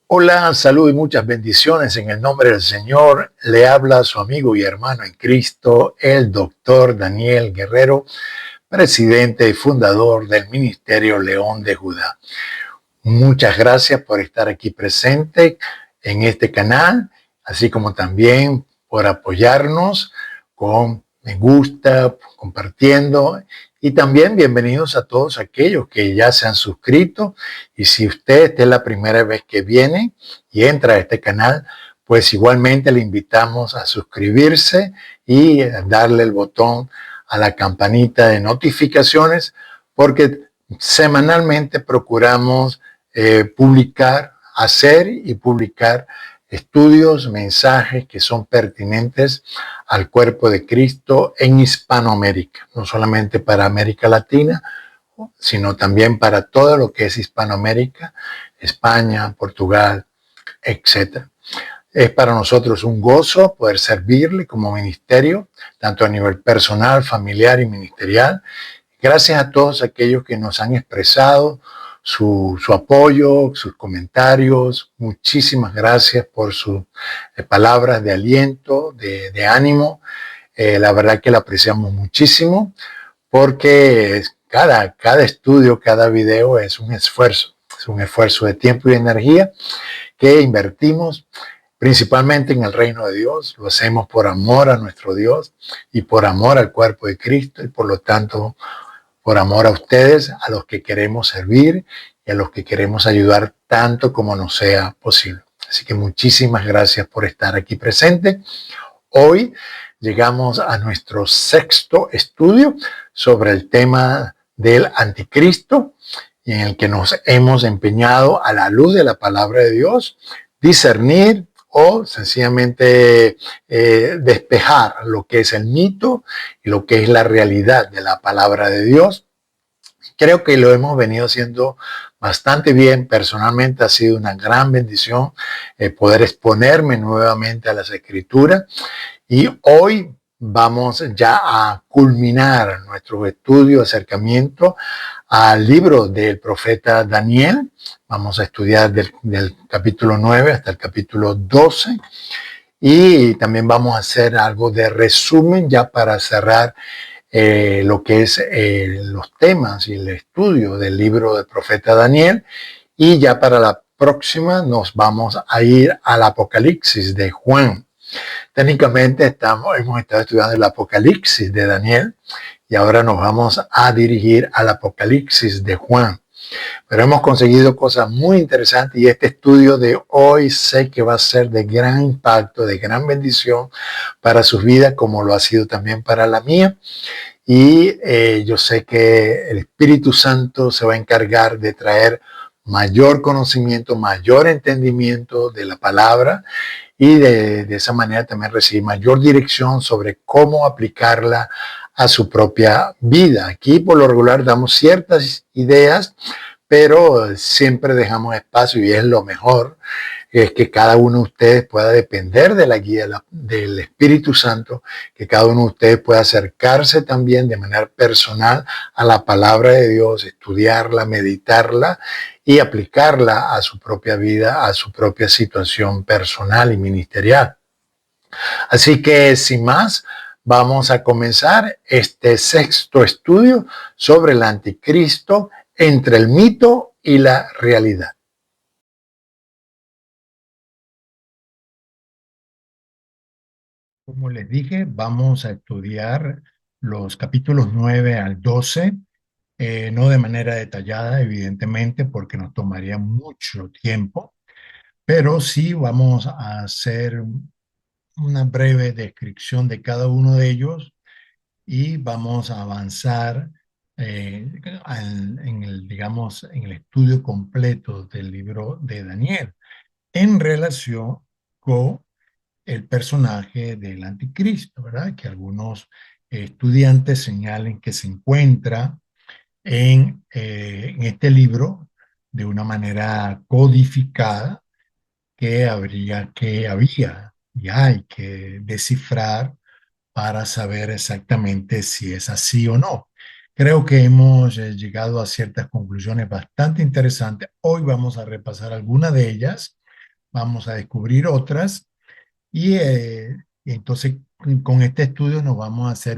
Hola, salud y muchas bendiciones en el nombre del Señor. Le habla su amigo y hermano en Cristo, el doctor Daniel Guerrero, presidente y fundador del Ministerio León de Judá. Muchas gracias por estar aquí presente en este canal, así como también por apoyarnos con me gusta, compartiendo. Y también bienvenidos a todos aquellos que ya se han suscrito. Y si usted es la primera vez que viene y entra a este canal, pues igualmente le invitamos a suscribirse y darle el botón a la campanita de notificaciones, porque semanalmente procuramos publicar, hacer y publicar estudios, mensajes que son pertinentes al cuerpo de Cristo en Hispanoamérica, no solamente para América Latina, sino también para todo lo que es Hispanoamérica, España, Portugal, etcétera. Es para nosotros un gozo poder servirle como ministerio, tanto a nivel personal, familiar y ministerial. Gracias a todos aquellos que nos han expresado su apoyo, sus comentarios. Muchísimas gracias por sus palabras de aliento, de ánimo. La verdad que la apreciamos muchísimo porque cada estudio, cada video es un esfuerzo de tiempo y energía que invertimos principalmente en el reino de Dios. Lo hacemos por amor a nuestro Dios y por amor al cuerpo de Cristo y por lo tanto por amor a ustedes, a los que queremos servir y a los que queremos ayudar tanto como nos sea posible. Así que muchísimas gracias por estar aquí presente. Hoy llegamos a nuestro sexto estudio sobre el tema del anticristo, y en el que nos hemos empeñado a la luz de la palabra de Dios, discernir o sencillamente despejar lo que es el mito y lo que es la realidad de la palabra de Dios. Creo que lo hemos venido haciendo bastante bien. Personalmente ha sido una gran bendición poder exponerme nuevamente a las escrituras, y hoy vamos ya a culminar nuestro estudio, acercamiento al libro del profeta Daniel. Vamos a estudiar del capítulo 9 hasta el capítulo 12, y también vamos a hacer algo de resumen ya para cerrar lo que es los temas y el estudio del libro del profeta Daniel. Y ya para la próxima nos vamos a ir al Apocalipsis de Juan. Técnicamente hemos estado estudiando el Apocalipsis de Daniel y ahora nos vamos a dirigir al Apocalipsis de Juan. Pero hemos conseguido cosas muy interesantes, y este estudio de hoy sé que va a ser de gran impacto, de gran bendición para sus vidas, como lo ha sido también para la mía. Y yo sé que el Espíritu Santo se va a encargar de traer mayor conocimiento, mayor entendimiento de la palabra, y de esa manera también recibir mayor dirección sobre cómo aplicarla a su propia vida. Aquí por lo regular damos ciertas ideas, pero siempre dejamos espacio, y es lo mejor, es que cada uno de ustedes pueda depender de la guía del Espíritu Santo, que cada uno de ustedes pueda acercarse también de manera personal a la palabra de Dios, estudiarla, meditarla y aplicarla a su propia vida, a su propia situación personal y ministerial. Así que sin más, vamos a comenzar este sexto estudio sobre el anticristo, entre el mito y la realidad. Como les dije, vamos a estudiar los capítulos 9 al 12, no de manera detallada, evidentemente, porque nos tomaría mucho tiempo, pero sí vamos a hacer una breve descripción de cada uno de ellos, y vamos a avanzar digamos, en el estudio completo del libro de Daniel en relación con el personaje del anticristo, ¿verdad? Que algunos estudiantes señalen que se encuentra en este libro de una manera codificada, que había y hay que descifrar para saber exactamente si es así o no. Creo que hemos llegado a ciertas conclusiones bastante interesantes. Hoy vamos a repasar algunas de ellas, vamos a descubrir otras y entonces con este estudio nos vamos a hacer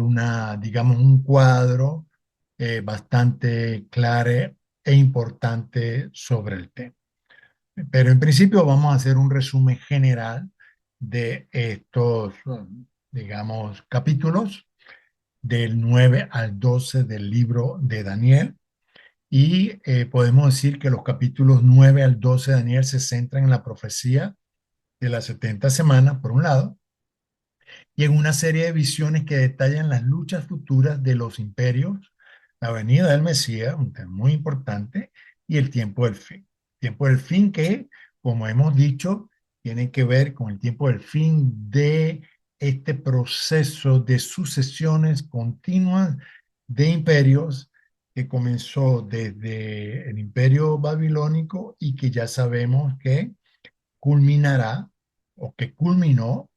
digamos, un cuadro bastante claro e importante sobre el tema. Pero en principio vamos a hacer un resumen general de estos, digamos, capítulos del 9 al 12 del libro de Daniel. Y podemos decir que los capítulos 9 al 12 de Daniel se centran en la profecía de las 70 semanas, por un lado, y en una serie de visiones que detallan las luchas futuras de los imperios, la venida del Mesías, un tema muy importante, y el tiempo del fin. Tiempo del fin que, como hemos dicho, tiene que ver con el tiempo del fin de este proceso de sucesiones continuas de imperios que comenzó desde el imperio babilónico y que ya sabemos que culminará o que culminó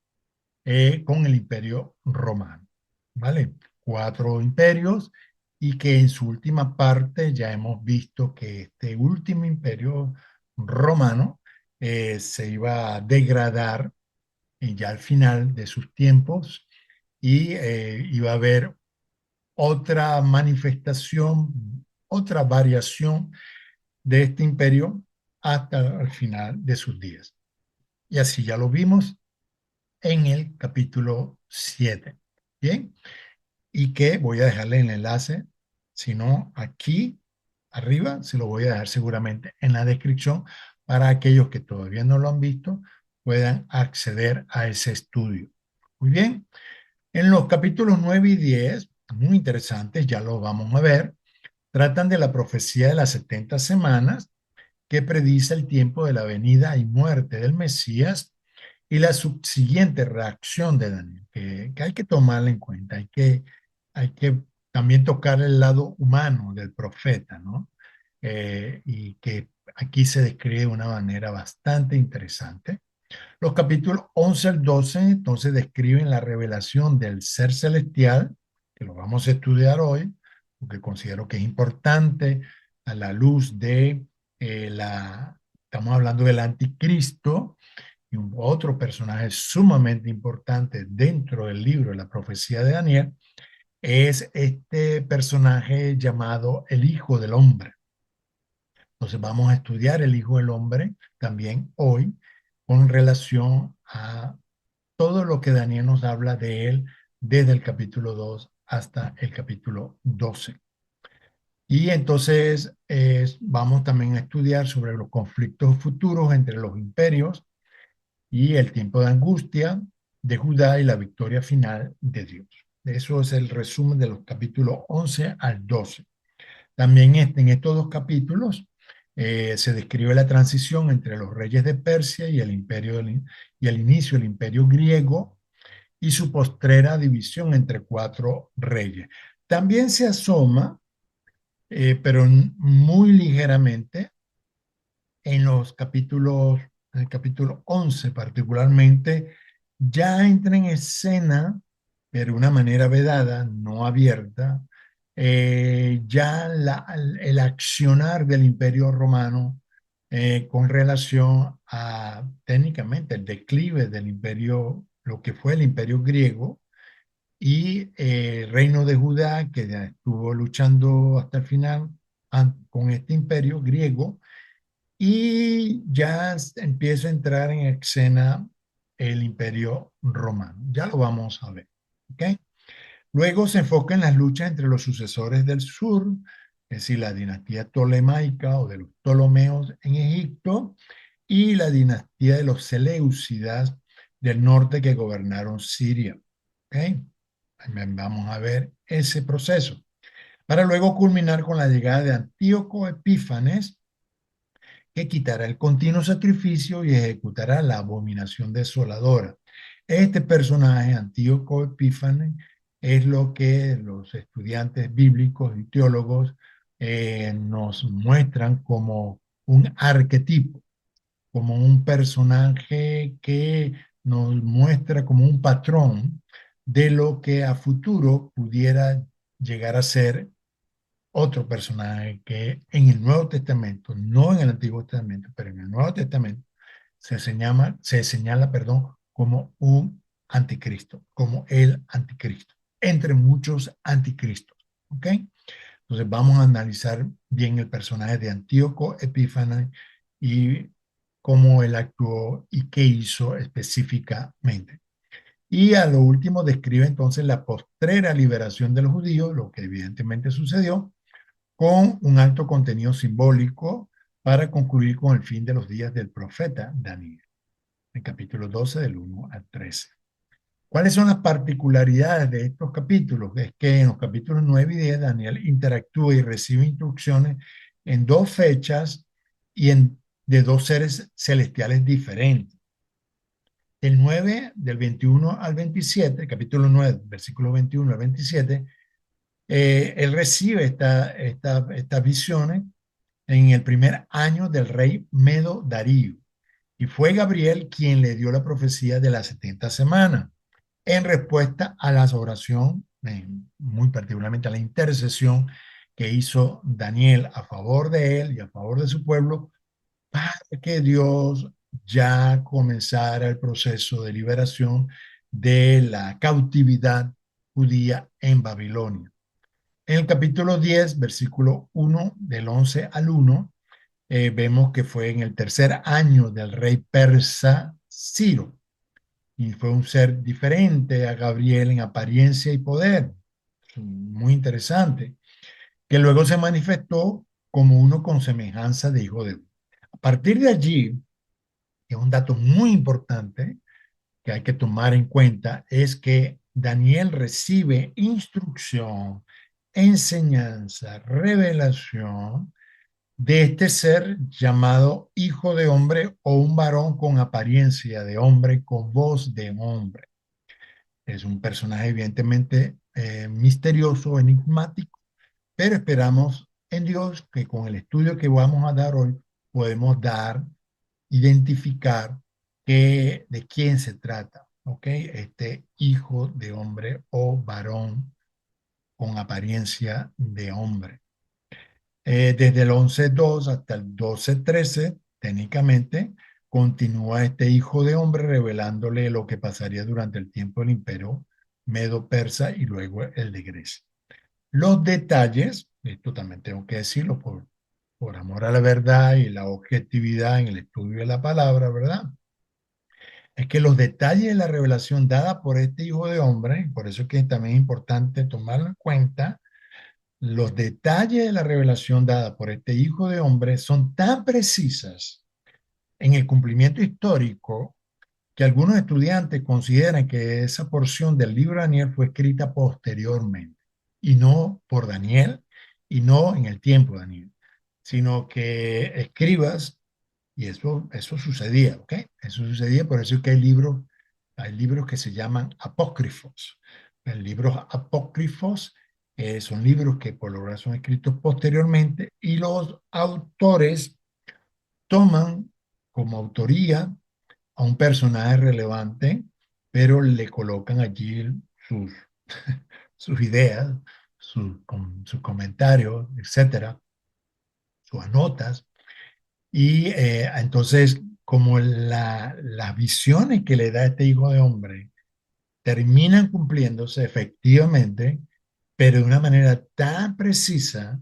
con el imperio romano, ¿vale? Cuatro imperios y que en su última parte ya hemos visto que este último imperio romano se iba a degradar ya al final de sus tiempos y iba a haber otra manifestación, otra variación de este imperio hasta el final de sus días. Y así ya lo vimos en el capítulo 7. Bien, y que voy a dejarle el enlace, si no, aquí arriba, se lo voy a dejar seguramente en la descripción para aquellos que todavía no lo han visto puedan acceder a ese estudio. Muy bien, en los capítulos 9 y 10, muy interesantes, ya lo vamos a ver, tratan de la profecía de las 70 semanas que predice el tiempo de la venida y muerte del Mesías y la subsiguiente reacción de Daniel, que hay que tomarla en cuenta, hay que también tocar el lado humano del profeta, ¿no? Y que aquí se describe de una manera bastante interesante. Los capítulos 11 al 12 entonces describen la revelación del ser celestial, que lo vamos a estudiar hoy, porque considero que es importante a la luz de estamos hablando del anticristo, y un otro personaje sumamente importante dentro del libro de la profecía de Daniel es este personaje llamado el Hijo del Hombre. Entonces vamos a estudiar el Hijo del Hombre también hoy con relación a todo lo que Daniel nos habla de él desde el capítulo 2 hasta el capítulo 12. Y entonces vamos también a estudiar sobre los conflictos futuros entre los imperios y el tiempo de angustia de Judá y la victoria final de Dios. Eso es el resumen de los capítulos 11 al 12. También en estos dos capítulos se describe la transición entre los reyes de Persia y y el inicio del imperio griego y su postrera división entre cuatro reyes. También se asoma, pero muy ligeramente, en el capítulo 11 particularmente, ya entra en escena, pero de una manera vedada, no abierta, ya el accionar del Imperio Romano con relación a técnicamente el declive del imperio, lo que fue el Imperio griego, y el Reino de Judá, que ya estuvo luchando hasta el final con este imperio griego, y ya empieza a entrar en escena el Imperio Romano. Ya lo vamos a ver. ¿Ok? Luego se enfoca en las luchas entre los sucesores del sur, es decir, la dinastía tolemaica o de los Ptolomeos en Egipto y la dinastía de los Seleucidas del norte que gobernaron Siria. ¿Ok? Vamos a ver ese proceso. Para luego culminar con la llegada de Antíoco Epífanes, que quitará el continuo sacrificio y ejecutará la abominación desoladora. Este personaje, Antíoco Epífanes, es lo que los estudiantes bíblicos y teólogos nos muestran como un arquetipo, como un personaje que nos muestra como un patrón de lo que a futuro pudiera llegar a ser otro personaje que en el Nuevo Testamento, no en el Antiguo Testamento, pero en el Nuevo Testamento, se señala, perdón, como un anticristo, como el anticristo, entre muchos anticristos. ¿Ok? Entonces vamos a analizar bien el personaje de Antíoco Epífanes y cómo él actuó y qué hizo específicamente. Y a lo último describe entonces la postrera liberación de los judíos, lo que evidentemente sucedió, con un alto contenido simbólico para concluir con el fin de los días del profeta Daniel, en capítulo 12 del 1 al 13. ¿Cuáles son las particularidades de estos capítulos? Es que en los capítulos 9 y 10 Daniel interactúa y recibe instrucciones en dos fechas y de dos seres celestiales diferentes. El 9 del 21 al 27, capítulo 9, versículo 21 al 27, él recibe estas visiones en el primer año del rey Medo Darío. Y fue Gabriel quien le dio la profecía de las 70 semanas en respuesta a la oración, muy particularmente a la intercesión que hizo Daniel a favor de él y a favor de su pueblo, para que Dios ya comenzara el proceso de liberación de la cautividad judía en Babilonia. En el capítulo 10, versículo 1, del 11 al 1, vemos que fue en el tercer año del rey persa Ciro y fue un ser diferente a Gabriel en apariencia y poder. Muy interesante. Que luego se manifestó como uno con semejanza de hijo de Dios. A partir de allí, que es un dato muy importante que hay que tomar en cuenta, es que Daniel recibe instrucción, enseñanza, revelación de este ser llamado hijo de hombre o un varón con apariencia de hombre, con voz de hombre. Es un personaje evidentemente misterioso, enigmático, pero esperamos en Dios que con el estudio que vamos a dar hoy podemos identificar de quién se trata, ¿ok? Este hijo de hombre o varón con apariencia de hombre. Desde el 11:2 hasta el 12:13, técnicamente, continúa este hijo de hombre revelándole lo que pasaría durante el tiempo del imperio medo-persa y luego el de Grecia. Los detalles, esto también tengo que decirlo por amor a la verdad y la objetividad en el estudio de la palabra, ¿verdad? Es que los detalles de la revelación dada por este hijo de hombre, por eso es que también es importante tomarlo en cuenta, los detalles de la revelación dada por este hijo de hombre son tan precisas en el cumplimiento histórico que algunos estudiantes consideran que esa porción del libro de Daniel fue escrita posteriormente y no por Daniel y no en el tiempo de Daniel, sino que escribas, y eso sucedía, ¿ok? Eso sucedía, por eso es que hay libros que se llaman apócrifos. Los libros apócrifos son libros que por lo general son escritos posteriormente y los autores toman como autoría a un personaje relevante, pero le colocan allí sus, sus ideas, sus comentarios, etcétera, sus notas. Y entonces, como las visiones que le da este hijo de hombre terminan cumpliéndose efectivamente, pero de una manera tan precisa,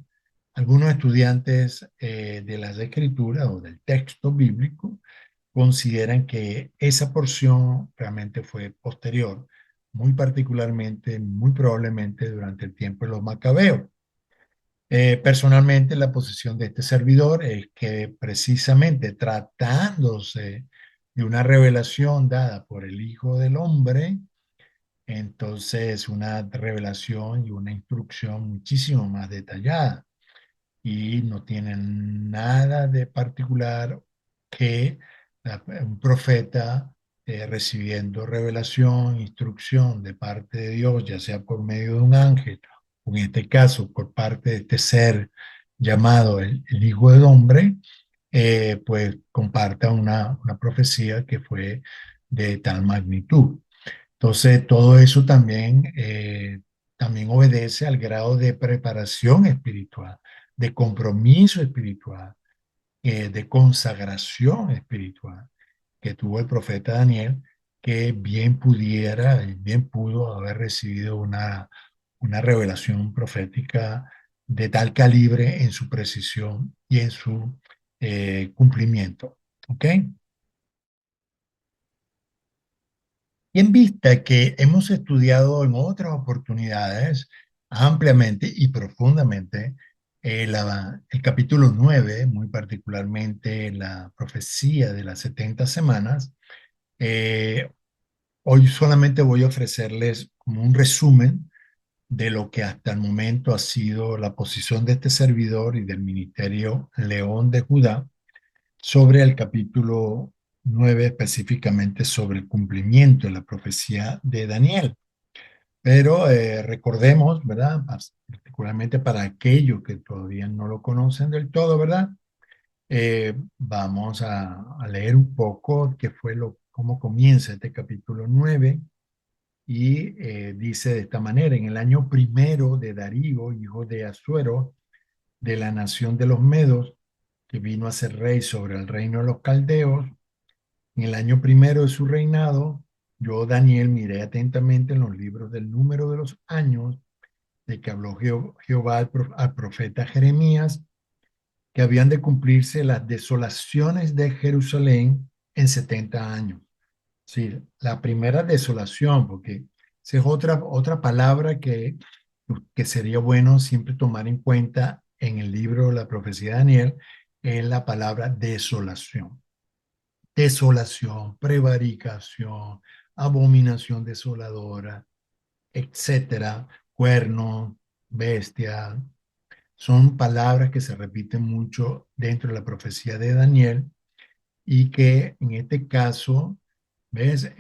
algunos estudiantes de las escrituras o del texto bíblico consideran que esa porción realmente fue posterior, muy particularmente, muy probablemente durante el tiempo de los macabeos. Personalmente, la posición de este servidor es que precisamente tratándose de una revelación dada por el Hijo del Hombre, entonces una revelación y una instrucción muchísimo más detallada y no tiene nada de particular que un profeta recibiendo revelación, instrucción de parte de Dios, ya sea por medio de un ángel, o en este caso por parte de este ser llamado el Hijo del Hombre, pues comparta una profecía que fue de tal magnitud. Entonces, todo eso también obedece al grado de preparación espiritual, de compromiso espiritual, de consagración espiritual. que tuvo el profeta Daniel, que bien pudiera y bien pudo haber recibido una revelación profética de tal calibre en su precisión y en su cumplimiento. ¿Ok? Y en vista que hemos estudiado en otras oportunidades ampliamente y profundamente el capítulo 9, muy particularmente la profecía de las 70 semanas, eh, hoy solamente voy a ofrecerles como un resumen de lo que hasta el momento ha sido la posición de este servidor y del ministerio León de Judá sobre el capítulo 9, específicamente sobre el cumplimiento de la profecía de Daniel. Pero recordemos, ¿verdad? Particularmente para aquellos que todavía no lo conocen del todo, ¿verdad? Vamos a leer un poco qué fue cómo comienza este capítulo 9 y dice de esta manera: en el año primero de Darío, hijo de Asuero, de la nación de los Medos, que vino a ser rey sobre el reino de los caldeos, en el año primero de su reinado, yo, Daniel, miré atentamente en los libros del número de los años de que habló Jehová al profeta Jeremías, que habían de cumplirse las desolaciones de Jerusalén en 70 años. Sí, la primera desolación, porque esa es otra palabra que sería bueno siempre tomar en cuenta en el libro de la profecía de Daniel, es la palabra desolación. Desolación, prevaricación, abominación desoladora, etcétera, cuerno, bestia, son palabras que se repiten mucho dentro de la profecía de Daniel y que en este caso, ¿ves?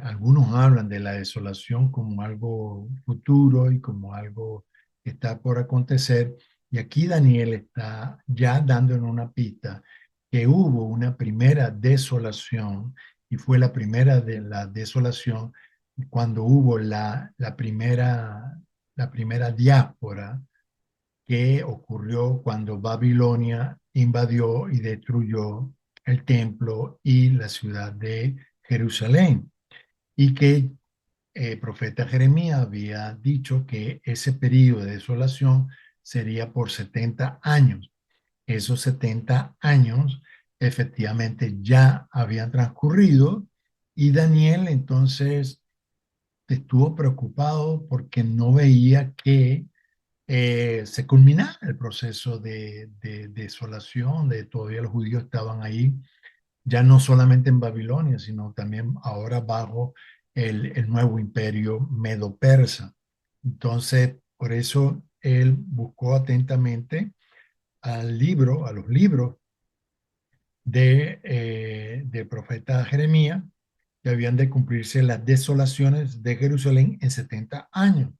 Algunos hablan de la desolación como algo futuro y como algo que está por acontecer. Y aquí Daniel está ya dándonos una pista que hubo una primera desolación y fue la primera de la desolación cuando hubo la primera diáspora que ocurrió cuando Babilonia invadió y destruyó el templo y la ciudad de Jerusalén. Y que el profeta Jeremías había dicho que ese periodo de desolación sería por 70 años. Esos 70 años efectivamente ya habían transcurrido y Daniel entonces estuvo preocupado porque no veía que se culminara el proceso de desolación, de todavía los judíos estaban ahí, ya no solamente en Babilonia, sino también ahora bajo el nuevo imperio medo-persa. Entonces, por eso él buscó atentamente a los libros de profeta Jeremías, que habían de cumplirse las desolaciones de Jerusalén en 70 años.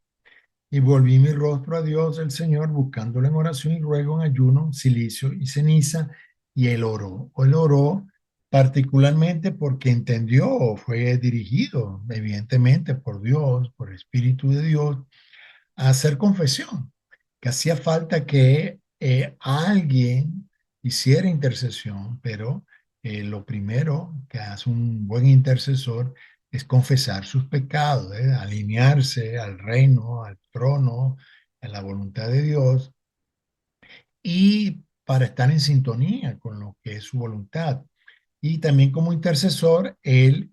Y volví mi rostro a Dios, el Señor, buscándolo en oración y ruego, en ayuno, silicio y ceniza. Y él oró. Él oró particularmente porque entendió o fue dirigido, evidentemente, por Dios, por el Espíritu de Dios, a hacer confesión, que hacía falta que alguien hiciera intercesión, pero lo primero que hace un buen intercesor es confesar sus pecados, alinearse al reino, al trono, a la voluntad de Dios y para estar en sintonía con lo que es su voluntad. Y también como intercesor, él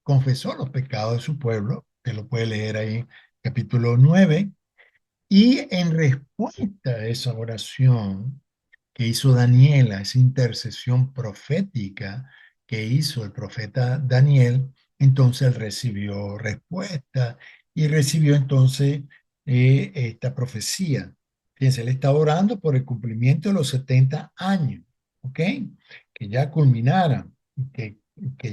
confesó los pecados de su pueblo, que lo puede leer ahí en capítulo 9. Y en respuesta a esa oración que hizo Daniel, a esa intercesión profética que hizo el profeta Daniel, entonces él recibió respuesta y recibió entonces esta profecía. Fíjense, él estaba orando por el cumplimiento de los 70 años, ¿ok? Que ya culminaran, que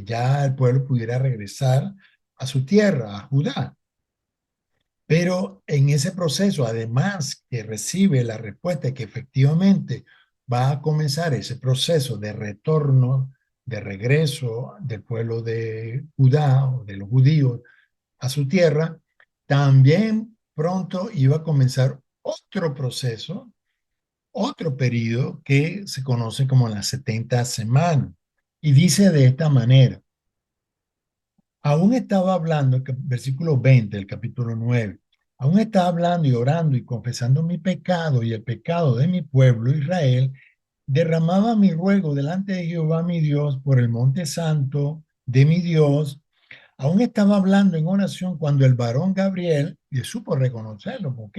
ya el pueblo pudiera regresar a su tierra, a Judá. Pero en ese proceso, además que recibe la respuesta que efectivamente va a comenzar ese proceso de retorno, de regreso del pueblo de Judá o de los judíos a su tierra, también pronto iba a comenzar otro proceso, otro periodo que se conoce como las 70 semanas. Y dice de esta manera, aún estaba hablando, versículo 20 del capítulo 9, aún estaba hablando y orando y confesando mi pecado y el pecado de mi pueblo Israel, derramaba mi ruego delante de Jehová mi Dios por el monte santo de mi Dios. Aún estaba hablando en oración cuando el varón Gabriel, y supo reconocerlo, ¿ok?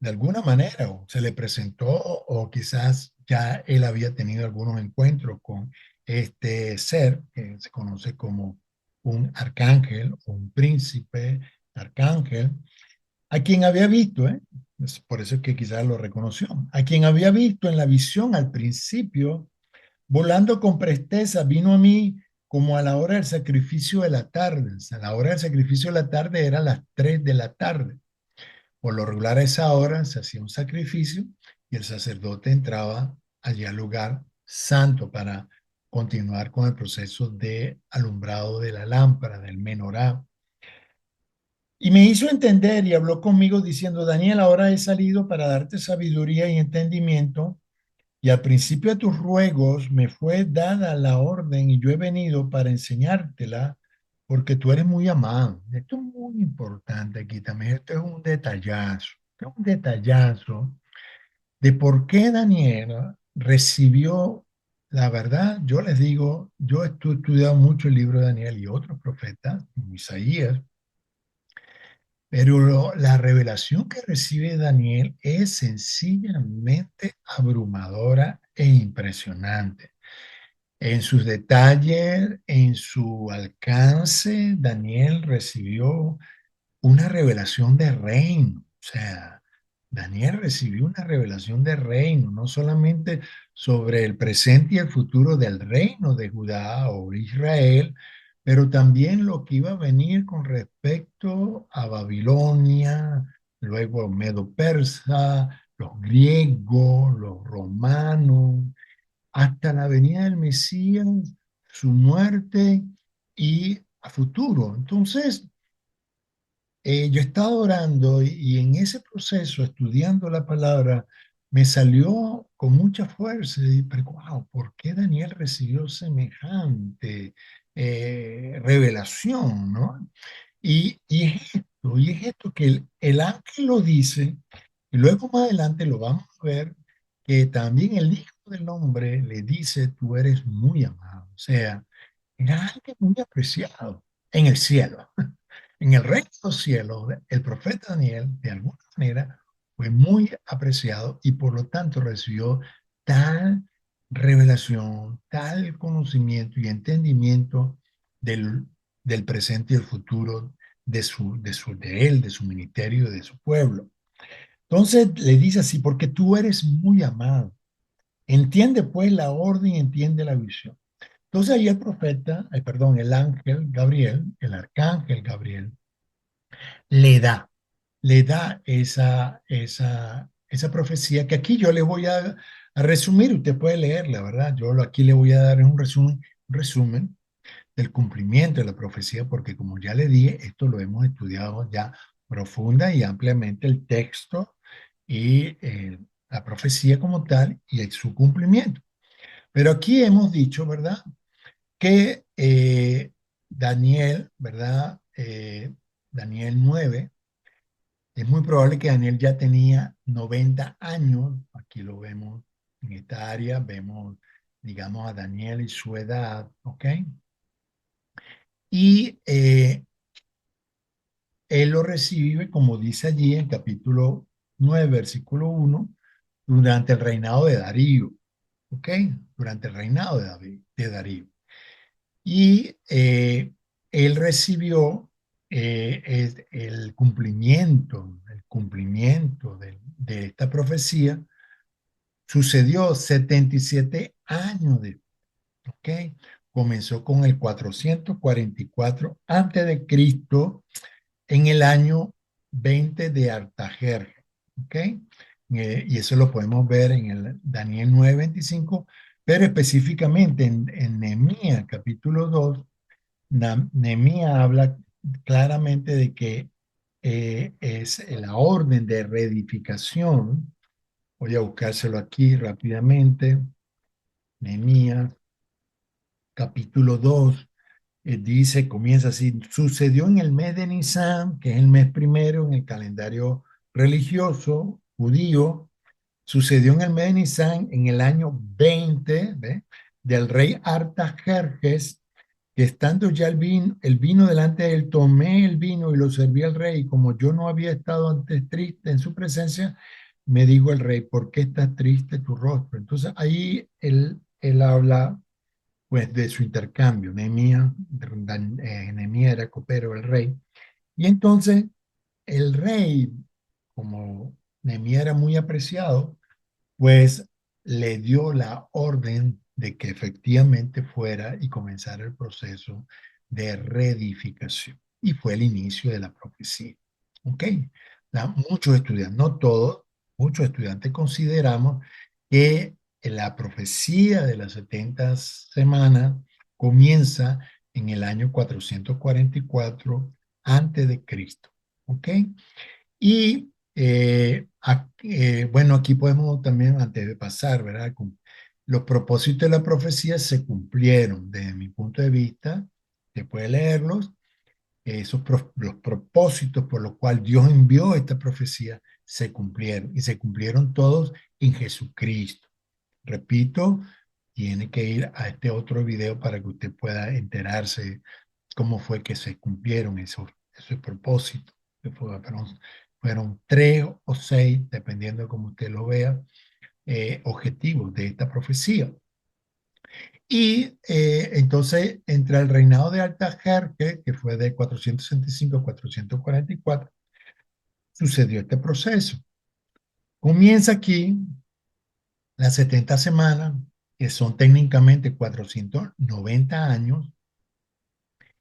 De alguna manera, o se le presentó, o quizás ya él había tenido algunos encuentros con este ser que se conoce como un arcángel o un príncipe arcángel, a quien había visto, ¿eh? Por eso es que quizás lo reconoció, a quien había visto en la visión al principio, volando con presteza, vino a mí como a la hora del sacrificio de la tarde. O sea, la hora del sacrificio de la tarde era las 3 de la tarde. Por lo regular a esa hora se hacía un sacrificio y el sacerdote entraba allí al lugar santo para continuar con el proceso de alumbrado de la lámpara, del menorá. Y me hizo entender y habló conmigo diciendo, Daniel, ahora he salido para darte sabiduría y entendimiento, y al principio de tus ruegos me fue dada la orden y yo he venido para enseñártela porque tú eres muy amado. Esto es muy importante aquí también. Esto es un detallazo. Esto es un detallazo de por qué Daniel recibió la verdad. Yo les digo, yo he estudiado mucho el libro de Daniel y otros profetas, como Isaías, pero la revelación que recibe Daniel es sencillamente abrumadora e impresionante. En sus detalles, en su alcance, Daniel recibió una revelación de reino. O sea, Daniel recibió una revelación de reino, no solamente sobre el presente y el futuro del reino de Judá o Israel, pero también lo que iba a venir con respecto a Babilonia, luego Medo-Persa, los griegos, los romanos, hasta la venida del Mesías, su muerte y a futuro. Entonces, yo estaba orando y en ese proceso, estudiando la palabra, me salió con mucha fuerza y pero, wow, ¿por qué Daniel recibió semejante revelación, ¿no? Y es esto que el ángel lo dice, y luego más adelante lo vamos a ver, que también el Hijo del Hombre le dice, tú eres muy amado. O sea, era alguien muy apreciado en el cielo. En el reino de los cielos, el profeta Daniel, de alguna manera, fue muy apreciado y por lo tanto recibió tal revelación, tal conocimiento y entendimiento del, del presente y el futuro de él, de su ministerio, de su pueblo. Entonces le dice así, porque tú eres muy amado. Entiende pues la orden y entiende la visión. Entonces ahí el profeta, perdón, el ángel Gabriel, el arcángel Gabriel, le da, le da esa profecía que aquí yo le voy a resumir, usted puede leerla, ¿verdad? Aquí le voy a dar un resumen del cumplimiento de la profecía, porque como ya le dije, esto lo hemos estudiado ya profunda y ampliamente el texto y la profecía como tal y su cumplimiento. Pero aquí hemos dicho, ¿verdad? Que Daniel, ¿verdad? Daniel 9, es muy probable que Daniel ya tenía 90 años. Aquí lo vemos en esta área, vemos, digamos, a Daniel y su edad, ¿ok? Y él lo recibe, como dice allí en capítulo 9, versículo 1, durante el reinado de Darío, ¿ok? Durante el reinado de Darío. Y él recibió el cumplimiento de esta profecía. Sucedió 77 años de, ¿ok? Comenzó con el 444 antes de Cristo en el año 20 de Artajerjes, ¿ok? Y eso lo podemos ver en el Daniel 9:25, pero específicamente en Nehemías capítulo 2, Nehemías habla claramente de que es la orden de reedificación. Voy a buscárselo aquí rápidamente. Nehemías capítulo 2, dice, comienza así: sucedió en el mes de Nisan, que es el mes primero en el calendario religioso judío. Sucedió en el mes de Nisan, en el año 20, ¿ve?, del rey Artajerjes, que estando ya el vino delante de él, tomé el vino y lo serví al rey. Y como yo no había estado antes triste en su presencia, me dijo el rey: ¿por qué está triste tu rostro? Entonces ahí él habla pues de su intercambio. Nehemías era copero del rey. Y entonces el rey, como Nehemías era muy apreciado, pues le dio la orden de que efectivamente fuera y comenzara el proceso de reedificación. Y fue el inicio de la profecía. ¿Ok? Muchos estudiantes, no todos, muchos estudiantes consideramos que la profecía de las 70 semanas comienza en el año 444 antes de Cristo. ¿Ok? Y bueno, aquí podemos también, antes de pasar, ¿verdad? Los propósitos de la profecía se cumplieron desde mi punto de vista, se puede leerlos, los propósitos por los cuales Dios envió esta profecía se cumplieron y se cumplieron todos en Jesucristo. Repito, tiene que ir a este otro video para que usted pueda enterarse cómo fue que se cumplieron esos propósitos. Fueron 3 o 6, dependiendo de cómo usted lo vea, objetivos de esta profecía. Y entonces, entre el reinado de Artajerjes, que fue de 465 a 444, sucedió este proceso. Comienza aquí las 70 semanas, que son técnicamente 490 años,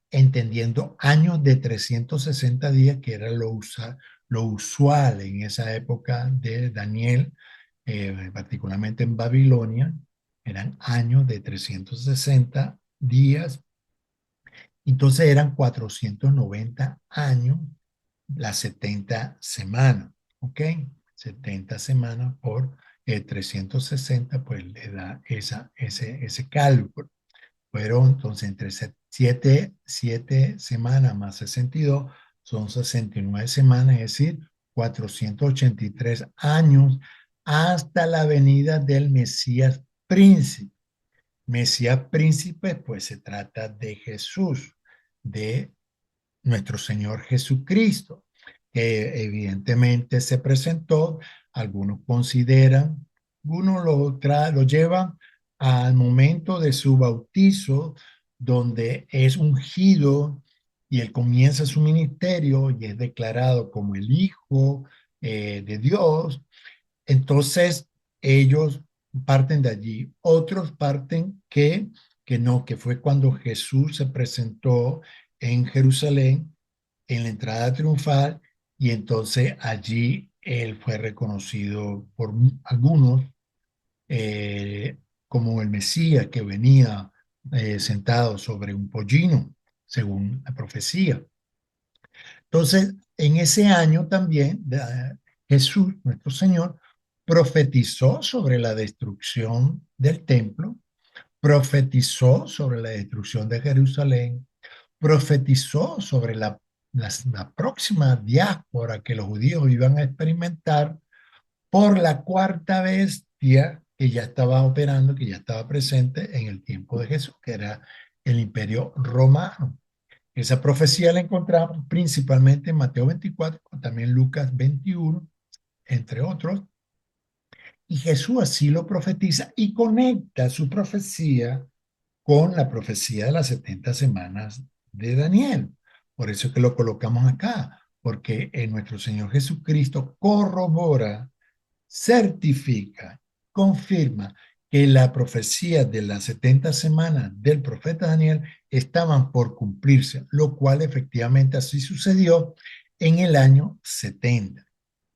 entendiendo años de 360 días, que era lo usual en esa época de Daniel, particularmente en Babilonia, eran años de 360 días, entonces eran 490 años las 70 semanas, ¿ok? 70 semanas por 360, pues le da ese cálculo. Fueron entonces entre 7 semanas más 62, son 69 semanas, es decir, 483 años hasta la venida del Mesías príncipe. Mesías príncipe, pues se trata de Jesús, de nuestro Señor Jesucristo, que evidentemente se presentó. Algunos consideran, algunos lo llevan al momento de su bautizo, donde es ungido y él comienza su ministerio y es declarado como el Hijo de Dios. Entonces, ellos parten de allí. Otros parten que no, que fue cuando Jesús se presentó en Jerusalén, en la entrada triunfal, y entonces allí él fue reconocido por algunos eh, como el Mesías que venía sentado sobre un pollino, según la profecía. Entonces, en ese año también Jesús, nuestro Señor, profetizó sobre la destrucción del templo, profetizó sobre la destrucción de Jerusalén, profetizó sobre la próxima diáspora que los judíos iban a experimentar por la cuarta bestia que ya estaba operando, que ya estaba presente en el tiempo de Jesús, que era el imperio romano. Esa profecía la encontramos principalmente en Mateo 24, también Lucas 21, entre otros, y Jesús así lo profetiza y conecta su profecía con la profecía de las 70 semanas de Daniel. Por eso es que lo colocamos acá, porque en nuestro Señor Jesucristo corrobora, certifica, confirma que la profecía de las 70 semanas del profeta Daniel estaban por cumplirse, lo cual efectivamente así sucedió en el año 70.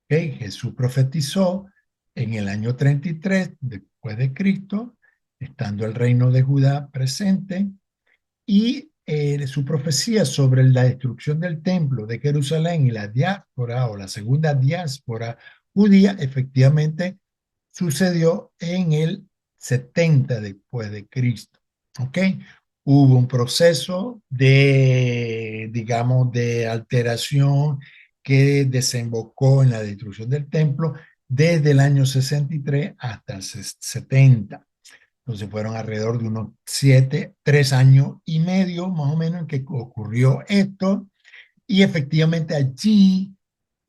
¿Okay? Jesús profetizó en el año 33 después de Cristo, estando el reino de Judá presente, y su profecía sobre la destrucción del templo de Jerusalén y la diáspora o la segunda diáspora judía efectivamente sucedió en el 70 después de Cristo. ¿Ok? hubo un proceso de, digamos, de alteración que desembocó en la destrucción del templo desde el año 63 hasta el 70. Entonces fueron alrededor de unos 3 años y medio más o menos en que ocurrió esto. Y efectivamente allí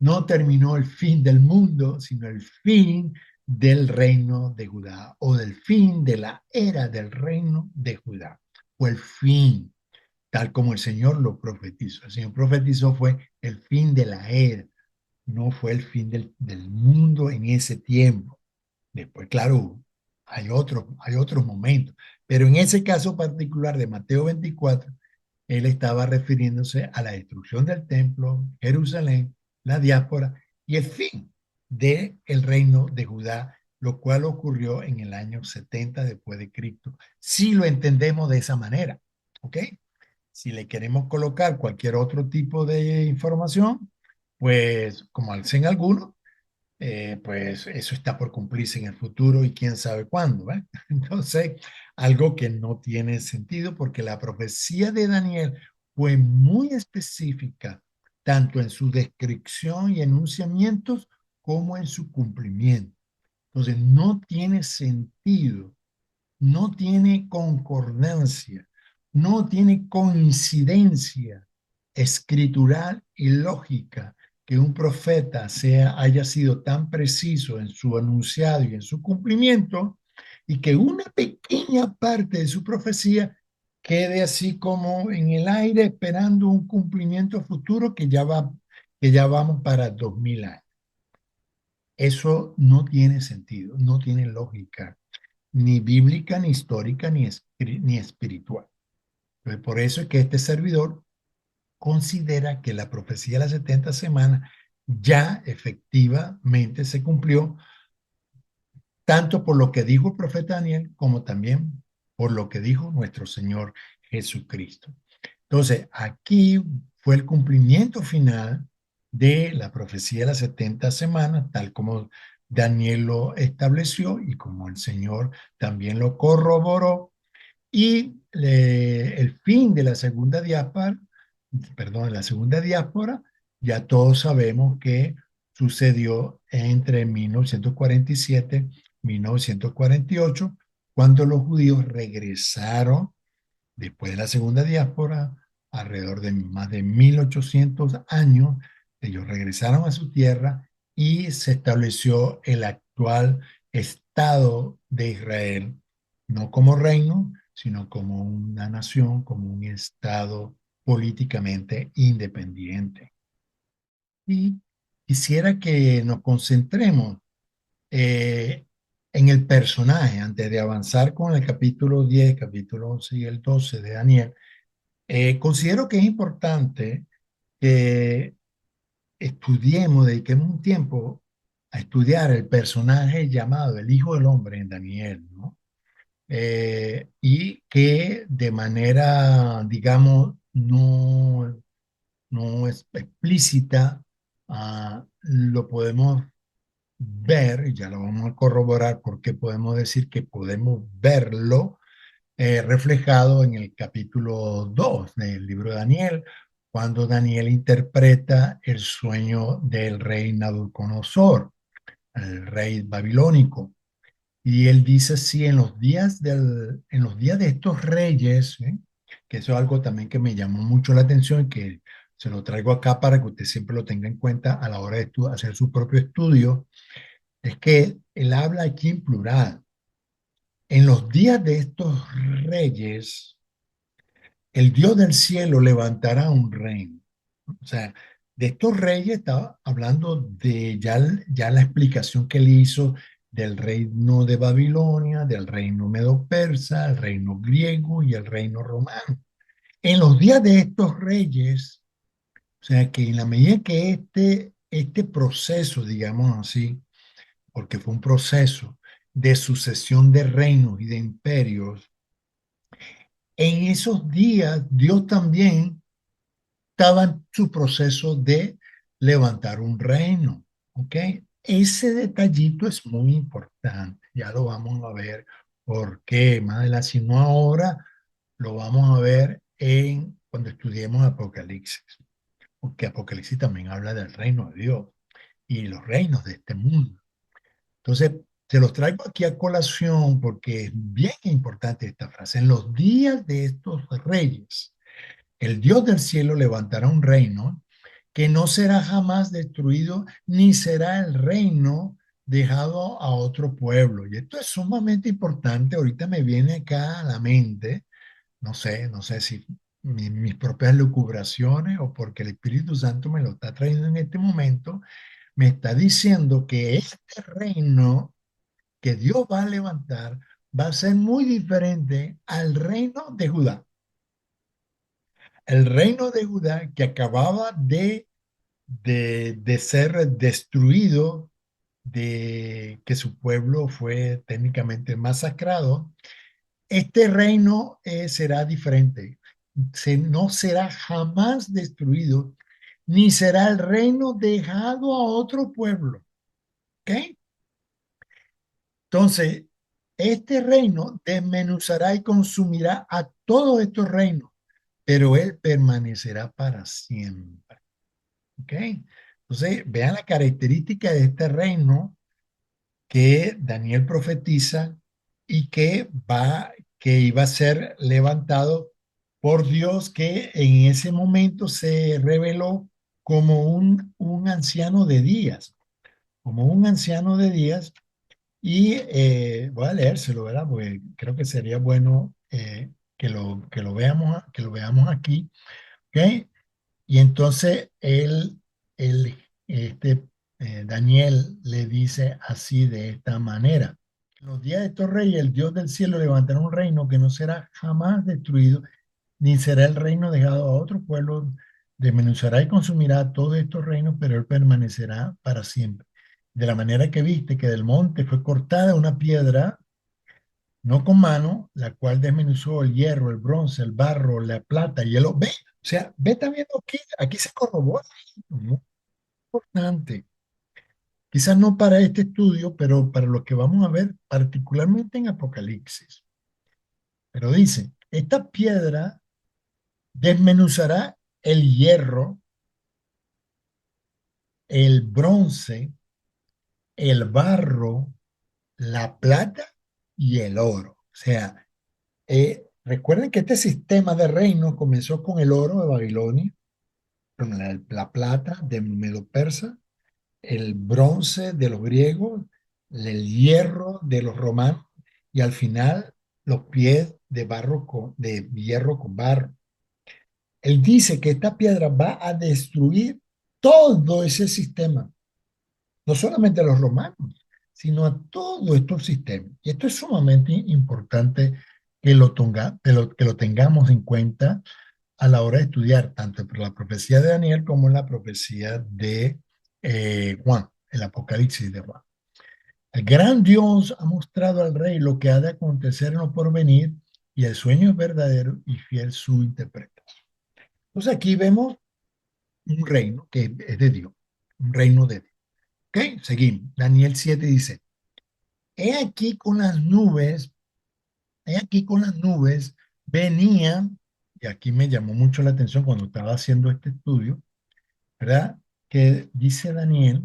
no terminó el fin del mundo, sino el fin del reino de Judá o del fin de la era del reino de Judá. Fue el fin, tal como el Señor lo profetizó. El Señor profetizó fue el fin de la era, no fue el fin del mundo en ese tiempo. Después, claro, hay otros momentos, pero en ese caso particular de Mateo 24, él estaba refiriéndose a la destrucción del templo, Jerusalén, la diáspora y el fin del reino de Judá, lo cual ocurrió en el año 70 después de Cristo. Si lo entendemos de esa manera, ¿ok? Si le queremos colocar cualquier otro tipo de información, pues como hacen algunos, pues eso está por cumplirse en el futuro y quién sabe cuándo, ¿eh? Entonces, algo que no tiene sentido porque la profecía de Daniel fue muy específica, tanto en su descripción y enunciamientos como en su cumplimiento. Entonces, no tiene sentido, no tiene concordancia, no tiene coincidencia escritural y lógica que un profeta haya sido tan preciso en su anunciado y en su cumplimiento y que una pequeña parte de su profecía quede así como en el aire esperando un cumplimiento futuro que ya vamos para 2000 años. Eso no tiene sentido, no tiene lógica ni bíblica, ni histórica, ni espiritual. Entonces, por eso es que este servidor considera que la profecía de las 70 semanas ya efectivamente se cumplió, tanto por lo que dijo el profeta Daniel como también por lo que dijo nuestro Señor Jesucristo. Entonces, aquí fue el cumplimiento final de la profecía de las 70 semanas, tal como Daniel lo estableció y como el Señor también lo corroboró. Y el fin de la segunda diáspora, perdón, la segunda diáspora, ya todos sabemos que sucedió entre 1947 y 1948, cuando los judíos regresaron después de la segunda diáspora, alrededor de más de 1800 años, ellos regresaron a su tierra y se estableció el actual Estado de Israel, no como reino, sino como una nación, como un Estado políticamente independiente. Y quisiera que nos concentremos eh, en el personaje antes de avanzar con el capítulo 10, capítulo 11 y el 12 de Daniel. Considero que es importante que estudiemos, dediquemos un tiempo a estudiar el personaje llamado el Hijo del Hombre en Daniel, ¿no? Y que de manera, digamos, no es explícita, lo podemos ver, y ya lo vamos a corroborar porque podemos decir que podemos verlo reflejado en el capítulo 2 del libro de Daniel, cuando Daniel interpreta el sueño del rey Nabucodonosor, el rey babilónico. Y él dice así, en los días de estos reyes, que eso es algo también que me llamó mucho la atención y que se lo traigo acá para que usted siempre lo tenga en cuenta a la hora de hacer su propio estudio, es que él habla aquí en plural. En los días de estos reyes, el Dios del cielo levantará un reino. O sea, de estos reyes estaba hablando de ya la explicación que él hizo del reino de Babilonia, del reino medo-persa, el reino griego y el reino romano. En los días de estos reyes, o sea, que en la medida que este proceso, digamos así, porque fue un proceso de sucesión de reinos y de imperios, en esos días Dios también estaba en su proceso de levantar un reino, ¿ok? Ese detallito es muy importante, ya lo vamos a ver por qué, más adelante, si no ahora, lo vamos a ver cuando estudiemos Apocalipsis, porque Apocalipsis también habla del reino de Dios y los reinos de este mundo. Entonces, se los traigo aquí a colación porque es bien importante esta frase. En los días de estos reyes, el Dios del cielo levantará un reino que no será jamás destruido, ni será el reino dejado a otro pueblo. Y esto es sumamente importante. Ahorita me viene acá a la mente, no sé si mis propias lucubraciones o porque el Espíritu Santo me lo está trayendo en este momento, me está diciendo que este reino que Dios va a levantar va a ser muy diferente al reino de Judá. El reino de Judá que acababa de ser destruido, de que su pueblo fue técnicamente masacrado, este reino será diferente. No será jamás destruido, ni será el reino dejado a otro pueblo. ¿Ok? Entonces, este reino desmenuzará y consumirá a todos estos reinos, pero él permanecerá para siempre. ¿Ok? Entonces, vean la característica de este reino que Daniel profetiza y que iba a ser levantado por Dios, que en ese momento se reveló como un anciano de días, como un anciano de días. Y voy a leérselo, ¿verdad? Porque creo que sería bueno que lo veamos aquí, ¿ok? Y entonces él Daniel le dice así de esta manera. En los días de estos reyes, el Dios del cielo levantará un reino que no será jamás destruido, ni será el reino dejado a otro pueblo, desmenuzará y consumirá todos estos reinos, pero él permanecerá para siempre. De la manera que viste que del monte fue cortada una piedra, no con mano, la cual desmenuzó el hierro, el bronce, el barro, la plata y el oro. Ve, o sea, ve también aquí se corrobora, muy importante. Quizás no para este estudio, pero para lo que vamos a ver, particularmente en Apocalipsis. Pero dice, esta piedra desmenuzará el hierro, el bronce, el barro, la plata y el oro. O sea, recuerden que este sistema de reinos comenzó con el oro de Babilonia, con la plata de Medo-Persa, el bronce de los griegos, el hierro de los romanos y al final los pies de hierro con barro. Él dice que esta piedra va a destruir todo ese sistema, no solamente a los romanos, sino a todos estos sistemas. Y esto es sumamente importante que lo tengamos en cuenta a la hora de estudiar tanto por la profecía de Daniel como en la profecía de Juan, el Apocalipsis de Juan. El gran Dios ha mostrado al rey lo que ha de acontecer en lo porvenir y el sueño es verdadero y fiel su interpretación. Entonces aquí vemos un reino que es de Dios, un reino de Dios. Ok, seguimos. Daniel 7 dice, he aquí con las nubes, he aquí con las nubes venía, y aquí me llamó mucho la atención cuando estaba haciendo este estudio, ¿verdad? Que dice Daniel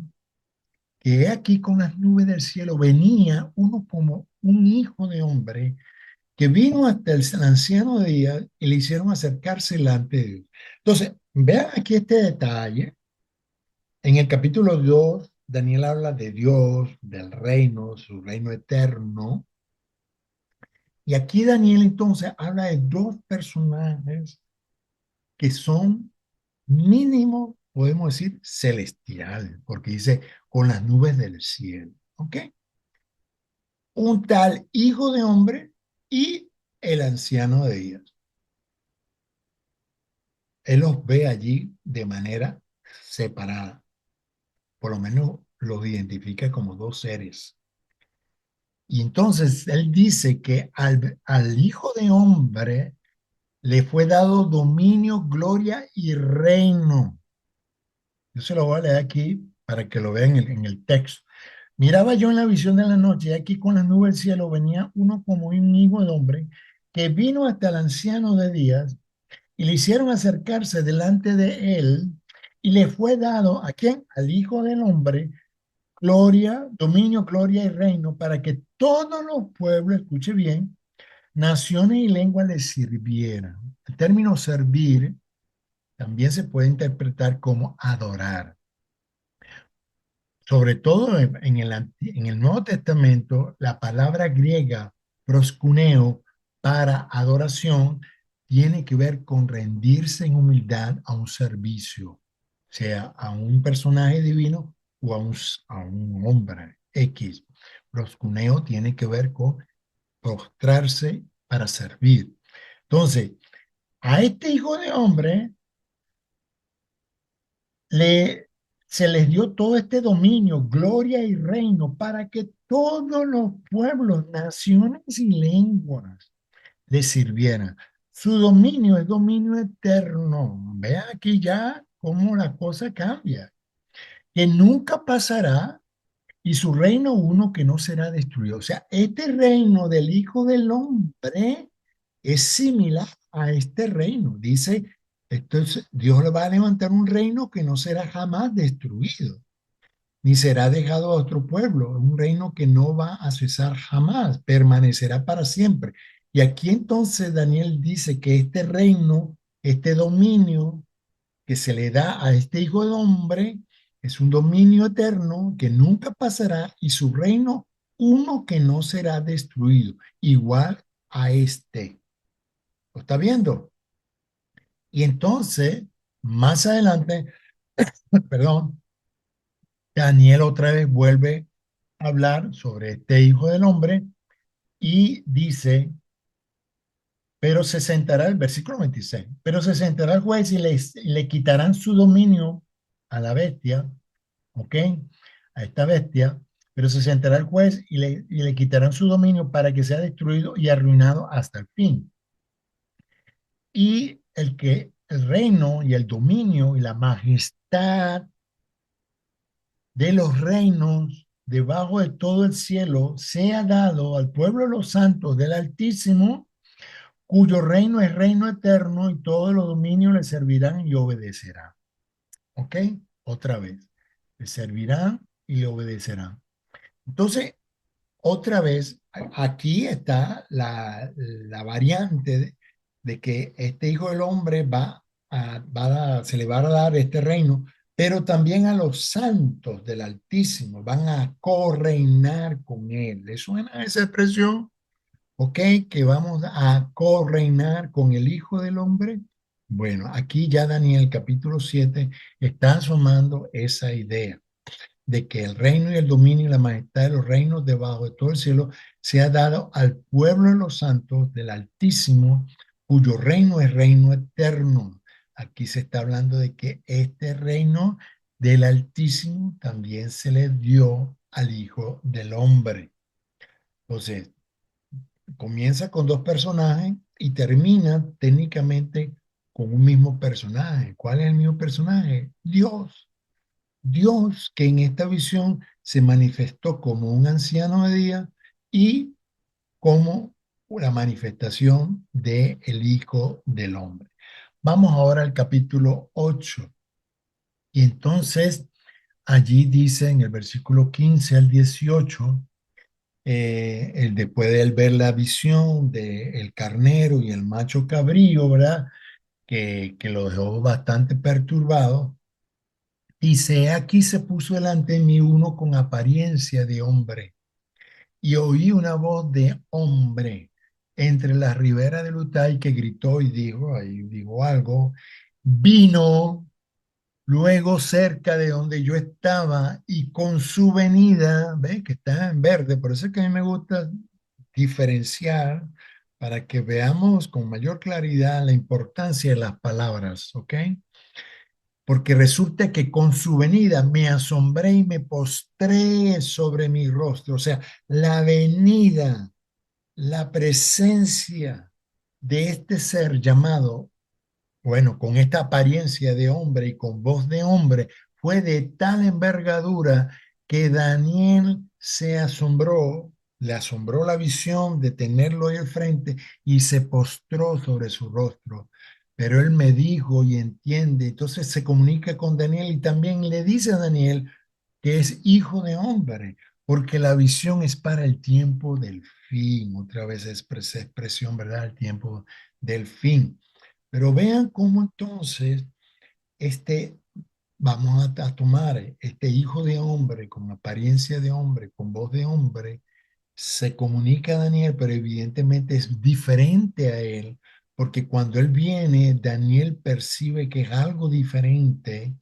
que he aquí con las nubes del cielo venía uno como un hijo de hombre que vino hasta el anciano de días y le hicieron acercarse delante de Dios. Entonces, vean aquí este detalle. En el capítulo 2 Daniel habla de Dios, del reino, su reino eterno. Y aquí Daniel entonces habla de dos personajes que son mínimo, podemos decir, celestiales, porque dice con las nubes del cielo. ¿Ok? Un tal hijo de hombre y el anciano de días. Él los ve allí de manera separada, por lo menos los identifica como dos seres. Y entonces él dice que al Hijo de Hombre le fue dado dominio, gloria y reino. Yo se lo voy a leer aquí para que lo vean en el texto. Miraba yo en la visión de la noche, y aquí con las nubes del cielo venía uno como un hijo de hombre, que vino hasta el anciano de días y le hicieron acercarse delante de él y le fue dado a quién, al Hijo del Hombre, gloria, dominio, gloria y reino para que todos los pueblos, escuche bien, naciones y lenguas le sirvieran. El término servir también se puede interpretar como adorar. Sobre todo en el Nuevo Testamento, la palabra griega proskuneo para adoración tiene que ver con rendirse en humildad a un servicio, sea a un personaje divino o a un hombre X. Proskuneo tiene que ver con postrarse para servir. Entonces, a este hijo de hombre le, se les dio todo este dominio, gloria y reino para que todos los pueblos, naciones y lenguas le sirvieran. Su dominio es dominio eterno. Vea aquí ya cómo la cosa cambia, que nunca pasará y su reino uno que no será destruido. O sea, este reino del Hijo del Hombre es similar a este reino. Dice, entonces Dios le va a levantar un reino que no será jamás destruido, ni será dejado a otro pueblo, un reino que no va a cesar jamás, permanecerá para siempre. Y aquí entonces Daniel dice que este reino, este dominio que se le da a este Hijo del Hombre, es un dominio eterno que nunca pasará y su reino uno que no será destruido, igual a este. ¿Lo está viendo? Y entonces, más adelante, perdón, Daniel otra vez vuelve a hablar sobre este Hijo del Hombre y dice, pero se sentará, el versículo 26, pero se sentará el juez y le quitarán su dominio a la bestia, ¿ok? A esta bestia, pero se sentará el juez y le quitarán su dominio para que sea destruido y arruinado hasta el fin. Y el reino y el dominio y la majestad de los reinos debajo de todo el cielo sea dado al pueblo de los santos del Altísimo, cuyo reino es reino eterno y todos los dominios le servirán y obedecerán. ¿Ok? Otra vez, le servirán y le obedecerán. Entonces, otra vez, aquí está la variante de que este Hijo del Hombre se le va a dar este reino, pero también a los santos del Altísimo van a correinar con él. ¿Le suena esa expresión? ¿Ok? Que vamos a correinar con el Hijo del Hombre. Bueno, aquí ya Daniel capítulo 7 está asomando esa idea de que el reino y el dominio y la majestad de los reinos debajo de todo el cielo se ha dado al pueblo de los santos del Altísimo, cuyo reino es reino eterno. Aquí se está hablando de que este reino del Altísimo también se le dio al Hijo del Hombre. Entonces, comienza con dos personajes y termina técnicamente con un mismo personaje. ¿Cuál es el mismo personaje? Dios. Dios que en esta visión se manifestó como un anciano de día y como la manifestación del Hijo del Hombre. Vamos ahora al capítulo 8. Y entonces allí dice en el versículo 15 al 18, después de él ver la visión del carnero y el macho cabrío, ¿verdad? Que lo dejó bastante perturbado. Dice, aquí se puso delante de mí uno con apariencia de hombre, y oí una voz de hombre entre las riberas de Utai que gritó y dijo, ahí digo algo, vino luego cerca de donde yo estaba y con su venida, ¿ves? Que está en verde, por eso es que a mí me gusta diferenciar para que veamos con mayor claridad la importancia de las palabras, ¿ok? Porque resulta que con su venida me asombré y me postré sobre mi rostro. O sea, la venida, la presencia de este ser llamado, bueno, con esta apariencia de hombre y con voz de hombre, fue de tal envergadura que Daniel se asombró, le asombró la visión de tenerlo ahí al frente y se postró sobre su rostro. Pero él me dijo y entiende, entonces se comunica con Daniel y también le dice a Daniel que es hijo de hombre, porque la visión es para el tiempo del fin. Otra vez esa expresión, ¿verdad? El tiempo del fin. Pero vean cómo entonces este, vamos a tomar este hijo de hombre con apariencia de hombre, con voz de hombre, se comunica a Daniel, pero evidentemente es diferente a él, porque cuando él viene, Daniel percibe que es algo diferente,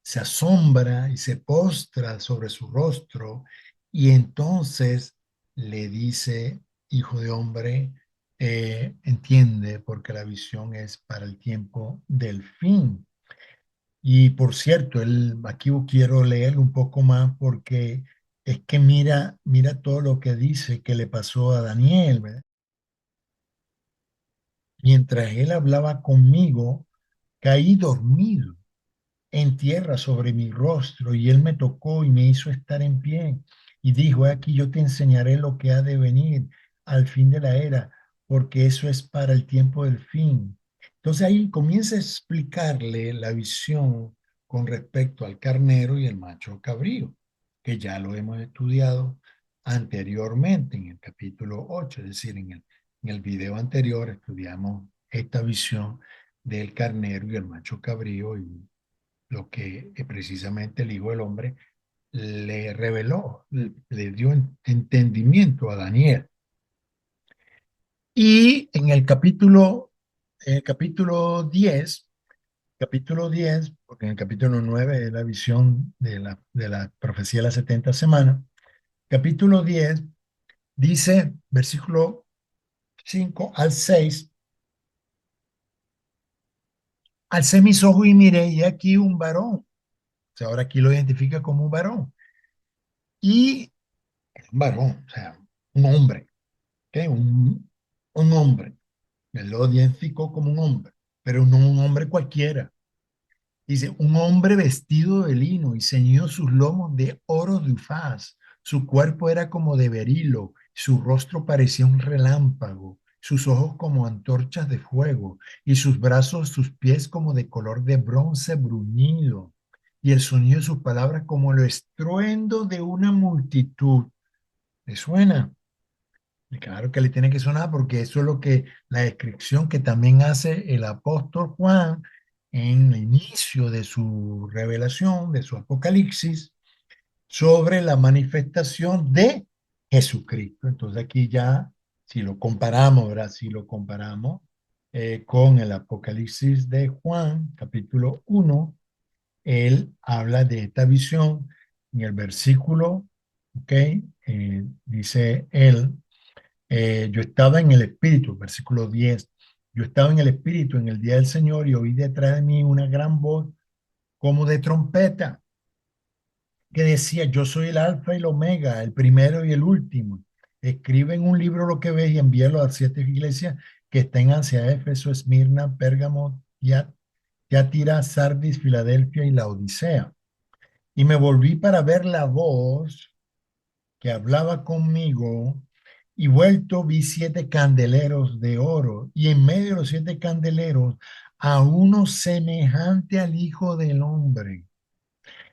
se asombra y se postra sobre su rostro, y entonces le dice, hijo de hombre, entiende, porque la visión es para el tiempo del fin. Y por cierto, aquí quiero leer un poco más porque es que mira todo lo que dice que le pasó a Daniel, ¿verdad? Mientras él hablaba conmigo, caí dormido en tierra sobre mi rostro, y él me tocó y me hizo estar en pie y dijo: aquí yo te enseñaré lo que ha de venir al fin de la era, porque eso es para el tiempo del fin. Entonces ahí comienza a explicarle la visión con respecto al carnero y el macho cabrío, que ya lo hemos estudiado anteriormente en el capítulo 8, es decir, en el video anterior estudiamos esta visión del carnero y el macho cabrío, y lo que precisamente el Hijo del Hombre le reveló, le dio entendimiento a Daniel. Y en capítulo 10, porque en el capítulo 9 es la visión de la profecía de las 70 semanas, capítulo 10 dice, versículo 5 al 6: alcé mis ojos y miré, y aquí un varón. O sea, ahora aquí lo identifica como un varón. Y un varón, o sea, un hombre, ¿ok? Un hombre. Él lo identificó como un hombre, pero no un hombre cualquiera. Dice, un hombre vestido de lino y ceñido sus lomos de oro de Ufaz. Su cuerpo era como de berilo, su rostro parecía un relámpago, sus ojos como antorchas de fuego, y sus brazos, sus pies como de color de bronce bruñido, y el sonido de sus palabras como el estruendo de una multitud. ¿Le suena? Y claro que le tiene que sonar, porque eso es lo que la descripción que también hace el apóstol Juan en el inicio de su revelación, de su apocalipsis, sobre la manifestación de Jesucristo. Entonces aquí ya, si lo comparamos, ¿verdad? Si lo comparamos con el apocalipsis de Juan, capítulo 1, él habla de esta visión en el versículo, ¿ok? Dice él, yo estaba en el Espíritu, versículo 10. Yo estaba en el Espíritu en el día del Señor y oí detrás de mí una gran voz como de trompeta que decía: yo soy el Alfa y el Omega, el primero y el último. Escribe en un libro lo que ves y envíalo a las 7 iglesias que están en Asia: Éfeso, Esmirna, Pérgamo, Tiatira, Sardis, Filadelfia y la Odisea. Y me volví para ver la voz que hablaba conmigo, y vuelto vi 7 candeleros de oro, y en medio de los 7 candeleros a uno semejante al Hijo del Hombre,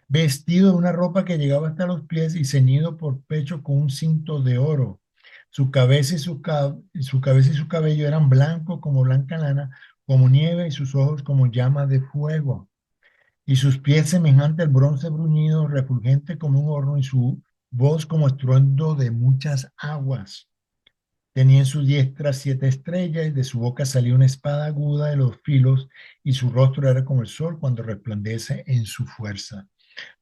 vestido de una ropa que llegaba hasta los pies y ceñido por pecho con un cinto de oro. Su cabeza y su cabello eran blancos como blanca lana, como nieve, y sus ojos como llamas de fuego, y sus pies semejante al bronce bruñido, refulgente como un horno, y su voz como estruendo de muchas aguas. Tenía en su diestra 7 estrellas, y de su boca salía una espada aguda de los filos, y su rostro era como el sol cuando resplandece en su fuerza.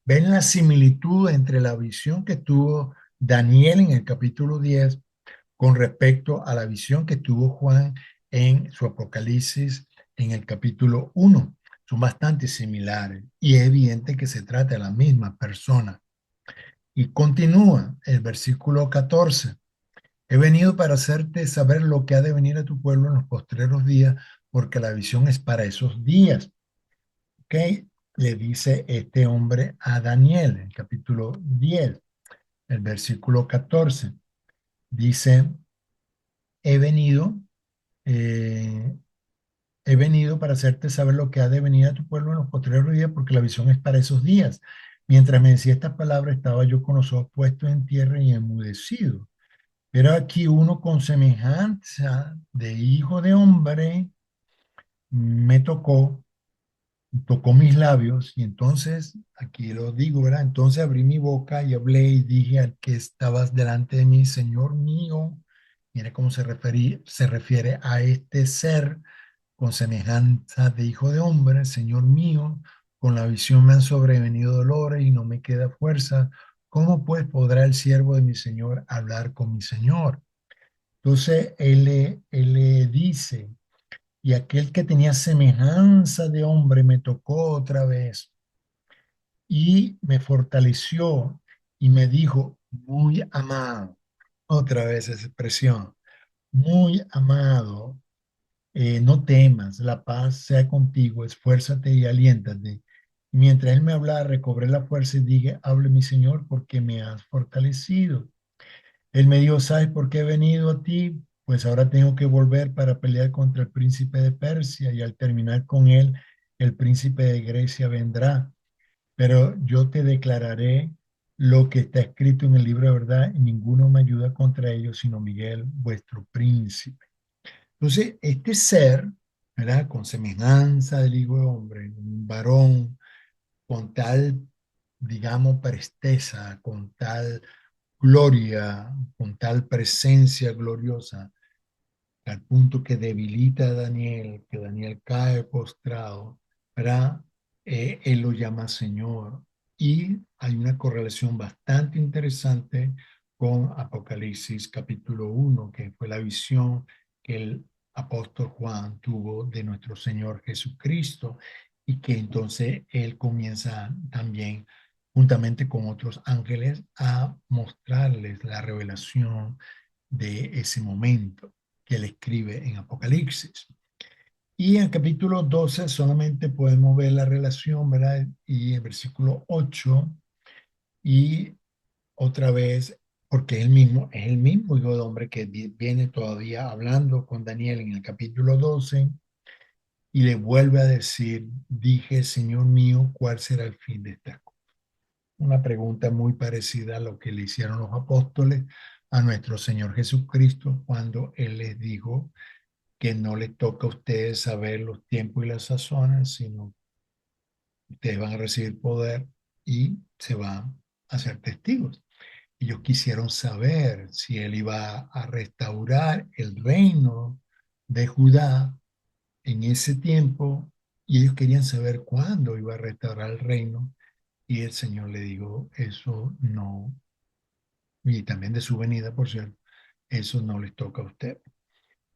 ¿Ven la similitud entre la visión que tuvo Daniel en el capítulo 10 con respecto a la visión que tuvo Juan en su Apocalipsis en el capítulo 1? Son bastante similares y es evidente que se trata de la misma persona. Y continúa el versículo 14. He venido para hacerte saber lo que ha de venir a tu pueblo en los postreros días, porque la visión es para esos días. ¿Ok? Le dice este hombre a Daniel, en el capítulo 10, el versículo 14. Dice, he venido, eh, he venido para hacerte saber lo que ha de venir a tu pueblo en los posteriores días, porque la visión es para esos días. Mientras me decía estas palabras, estaba yo con los ojos puestos en tierra y enmudecido. Pero aquí uno con semejanza de hijo de hombre me tocó mis labios, y entonces, aquí lo digo, ¿verdad? Entonces abrí mi boca y hablé y dije al que estabas delante de mí, Señor mío. Mira cómo se refiere a este ser con semejanza de hijo de hombre, Señor mío, con la visión me han sobrevenido dolores y no me queda fuerza. ¿Cómo pues podrá el siervo de mi Señor hablar con mi Señor? Entonces él le dice, y aquel que tenía semejanza de hombre me tocó otra vez y me fortaleció y me dijo, muy amado, otra vez esa expresión, muy amado, no temas, la paz sea contigo, esfuérzate y aliéntate. Mientras él me hablaba, recobré la fuerza y dije, hable mi Señor, porque me has fortalecido. Él me dijo, ¿sabes por qué he venido a ti? Pues ahora tengo que volver para pelear contra el príncipe de Persia y al terminar con él, el príncipe de Grecia vendrá. Pero yo te declararé lo que está escrito en el libro de verdad y ninguno me ayuda contra ellos, sino Miguel, vuestro príncipe. Entonces, este ser, ¿verdad? Con semejanza del Hijo de Hombre, un varón con tal, digamos, presteza, con tal gloria, con tal presencia gloriosa, al punto que debilita a Daniel, que Daniel cae postrado, ¿verdad? Él lo llama Señor. Y hay una correlación bastante interesante con Apocalipsis capítulo 1, que fue la visión que el apóstol Juan tuvo de nuestro Señor Jesucristo y que entonces él comienza también juntamente con otros ángeles a mostrarles la revelación de ese momento que él escribe en Apocalipsis. Y en el capítulo 12 solamente podemos ver la relación, ¿verdad? Y el versículo 8 y otra vez, porque es el mismo hijo de hombre que viene todavía hablando con Daniel en el capítulo 12 y le vuelve a decir, dije, Señor mío, ¿cuál será el fin de esta cosa? Una pregunta muy parecida a lo que le hicieron los apóstoles a nuestro Señor Jesucristo cuando Él les dijo que no le toca a ustedes saber los tiempos y las sazones, sino ustedes van a recibir poder y se van a ser testigos. Ellos quisieron saber si Él iba a restaurar el reino de Judá en ese tiempo y ellos querían saber cuándo iba a restaurar el reino. Y el Señor le dijo, eso no, y también de su venida, por cierto, eso no les toca a usted.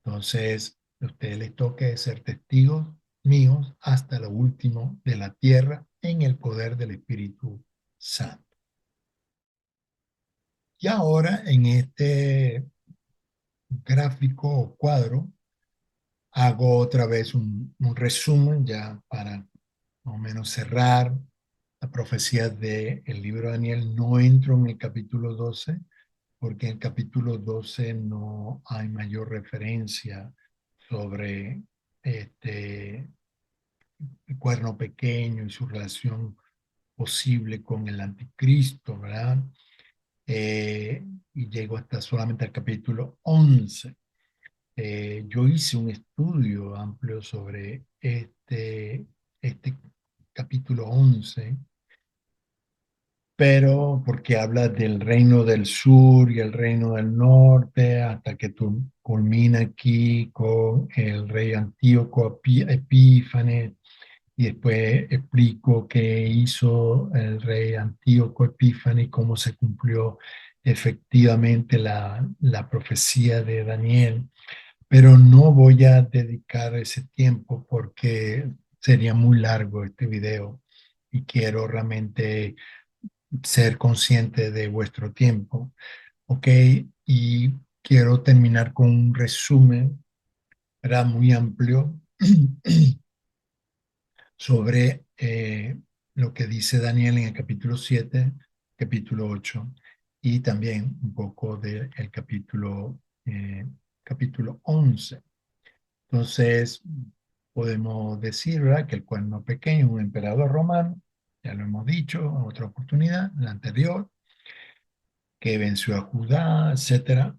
Entonces, a ustedes les toca ser testigos míos hasta lo último de la tierra en el poder del Espíritu Santo. Y ahora en este gráfico o cuadro hago otra vez un resumen ya para más o menos cerrar la profecía del libro de Daniel. No entro en el capítulo 12 porque en el capítulo 12 no hay mayor referencia sobre este, el cuerno pequeño y su relación posible con el anticristo, ¿verdad? Y llego hasta solamente al capítulo 11. Yo hice un estudio amplio sobre este capítulo 11, pero porque habla del reino del sur y el reino del norte, hasta que culmina aquí con el rey Antíoco Epífanes, y después explico qué hizo el rey Antíoco Epífanes y cómo se cumplió efectivamente la profecía de Daniel. Pero no voy a dedicar ese tiempo porque sería muy largo este video y quiero realmente ser consciente de vuestro tiempo, ¿ok? Y quiero terminar con un resumen, ¿verdad? Muy amplio sobre lo que dice Daniel en el capítulo 7, capítulo 8. y también un poco del capítulo 11. Entonces, podemos decir, ¿verdad?, que el cuerno pequeño es un emperador romano, ya lo hemos dicho en otra oportunidad, en la anterior, que venció a Judá, etcétera.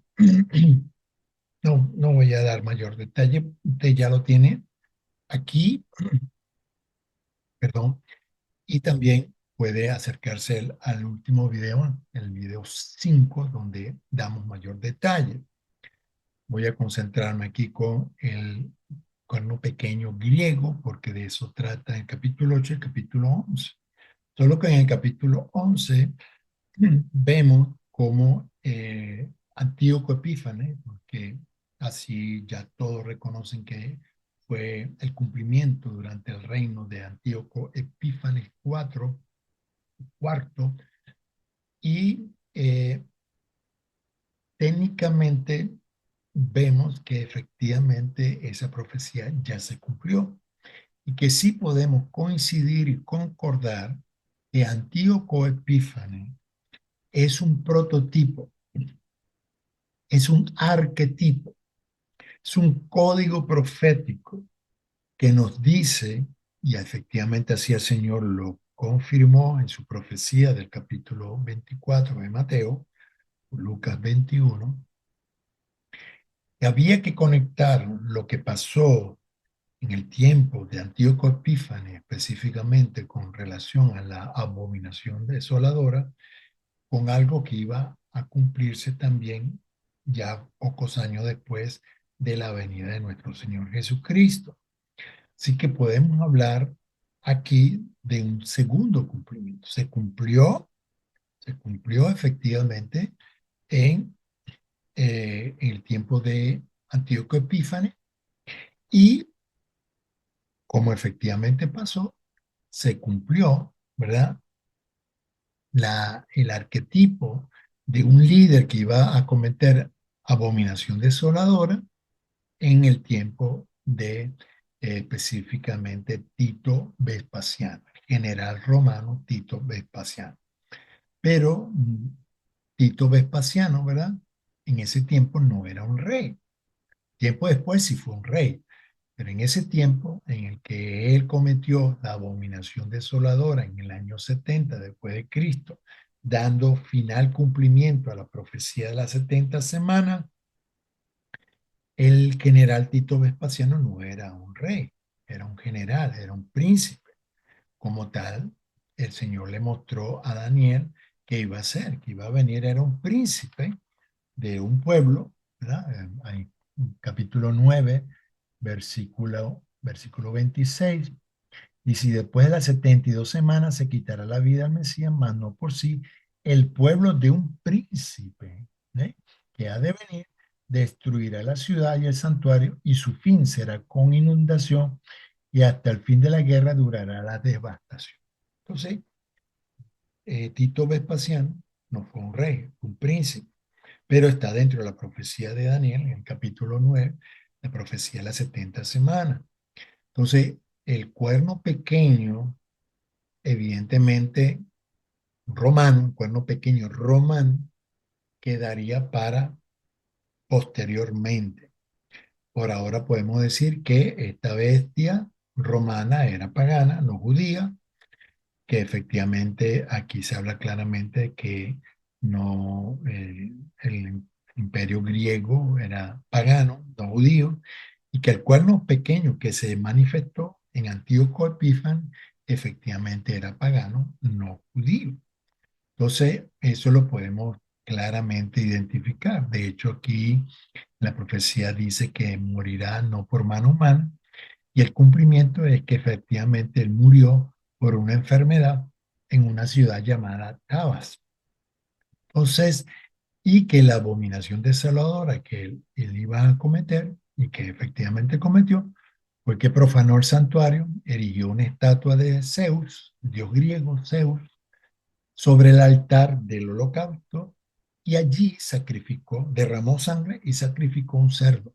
No, no voy a dar mayor detalle, usted ya lo tiene aquí, perdón, y también puede acercarse al último video, el video 5, donde damos mayor detalle. Voy a concentrarme aquí con el cuerno pequeño griego, porque de eso trata el capítulo 8 y el capítulo 11. Solo que en el capítulo 11 vemos cómo Antíoco Epífanes, porque así ya todos reconocen que fue el cumplimiento durante el reino de Antíoco Epífanes cuarto, y técnicamente vemos que efectivamente esa profecía ya se cumplió y que sí podemos coincidir y concordar que Antíoco Epífanes es un prototipo, es un arquetipo, es un código profético que nos dice, y efectivamente así el Señor lo confirmó en su profecía del capítulo 24 de Mateo, Lucas 21, que había que conectar lo que pasó en el tiempo de Antíoco Epífanes, específicamente con relación a la abominación desoladora, con algo que iba a cumplirse también ya pocos años después de la venida de nuestro Señor Jesucristo. Así que podemos hablar aquí de un segundo cumplimiento. Se cumplió efectivamente en el tiempo de Antíoco Epífanes, y como efectivamente pasó, se cumplió, ¿verdad? El arquetipo de un líder que iba a cometer abominación desoladora en el tiempo de específicamente Tito Vespasiano, general romano Tito Vespasiano. Pero Tito Vespasiano, ¿verdad? En ese tiempo no era un rey. Tiempo después sí fue un rey. Pero en ese tiempo en el que él cometió la abominación desoladora en el año 70 después de Cristo, dando final cumplimiento a la profecía de las 70 semanas, el general Tito Vespasiano no era un rey, era un general, era un príncipe. Como tal, el Señor le mostró a Daniel que iba a ser, que iba a venir, era un príncipe de un pueblo, ¿verdad? Hay capítulo 9, versículo 26. Y si después de las 72 semanas se quitará la vida al Mesías, mas no por sí, el pueblo de un príncipe, ¿eh?, que ha de venir, destruirá la ciudad y el santuario, y su fin será con inundación, y hasta el fin de la guerra durará la devastación. Entonces, Tito Vespasiano no fue un rey, fue un príncipe, pero está dentro de la profecía de Daniel, en el capítulo 9, la profecía de las 70 semanas. Entonces, el cuerno pequeño, evidentemente romano, un cuerno pequeño romano, quedaría para posteriormente. Por ahora podemos decir que esta bestia romana era pagana, no judía, que efectivamente aquí se habla claramente que no, el imperio griego era pagano, no judío, y que el cuerno pequeño que se manifestó en Antíoco Epífanes efectivamente era pagano, no judío. Entonces, eso lo podemos claramente identificar. De hecho, aquí la profecía dice que morirá no por mano humana, y el cumplimiento es que efectivamente él murió por una enfermedad en una ciudad llamada Tabas. Entonces, y que la abominación desoladora que él iba a cometer y que efectivamente cometió fue que profanó el santuario, erigió una estatua de Zeus, dios griego Zeus, sobre el altar del holocausto, y allí sacrificó, derramó sangre y sacrificó un cerdo.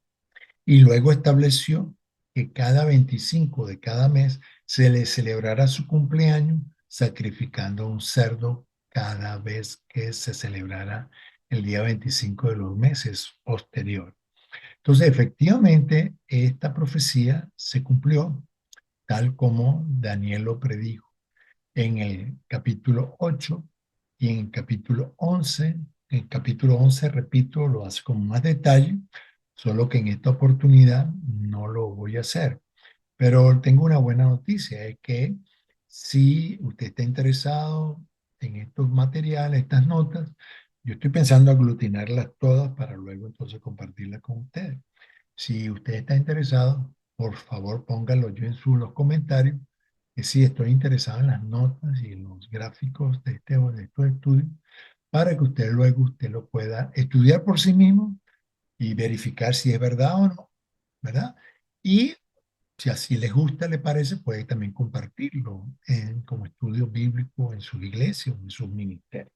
Y luego estableció que cada 25 de cada mes se le celebrará su cumpleaños sacrificando un cerdo cada vez que se celebrara el día 25 de los meses posterior. Entonces, efectivamente, esta profecía se cumplió tal como Daniel lo predijo en el capítulo 8 y en el capítulo 11. En el capítulo 11, repito, lo hace con más detalle, solo que en esta oportunidad no lo voy a hacer. Pero tengo una buena noticia, es que si usted está interesado en estos materiales, estas notas, yo estoy pensando aglutinarlas todas para luego entonces compartirlas con ustedes. Si usted está interesado, por favor póngalo yo en los comentarios, que sí estoy interesado en las notas y en los gráficos de estos estudios, para que usted luego usted lo pueda estudiar por sí mismo y verificar si es verdad o no, ¿verdad? Y si así les gusta, le parece, puede también compartirlo como estudio bíblico en su iglesia o en sus ministerios.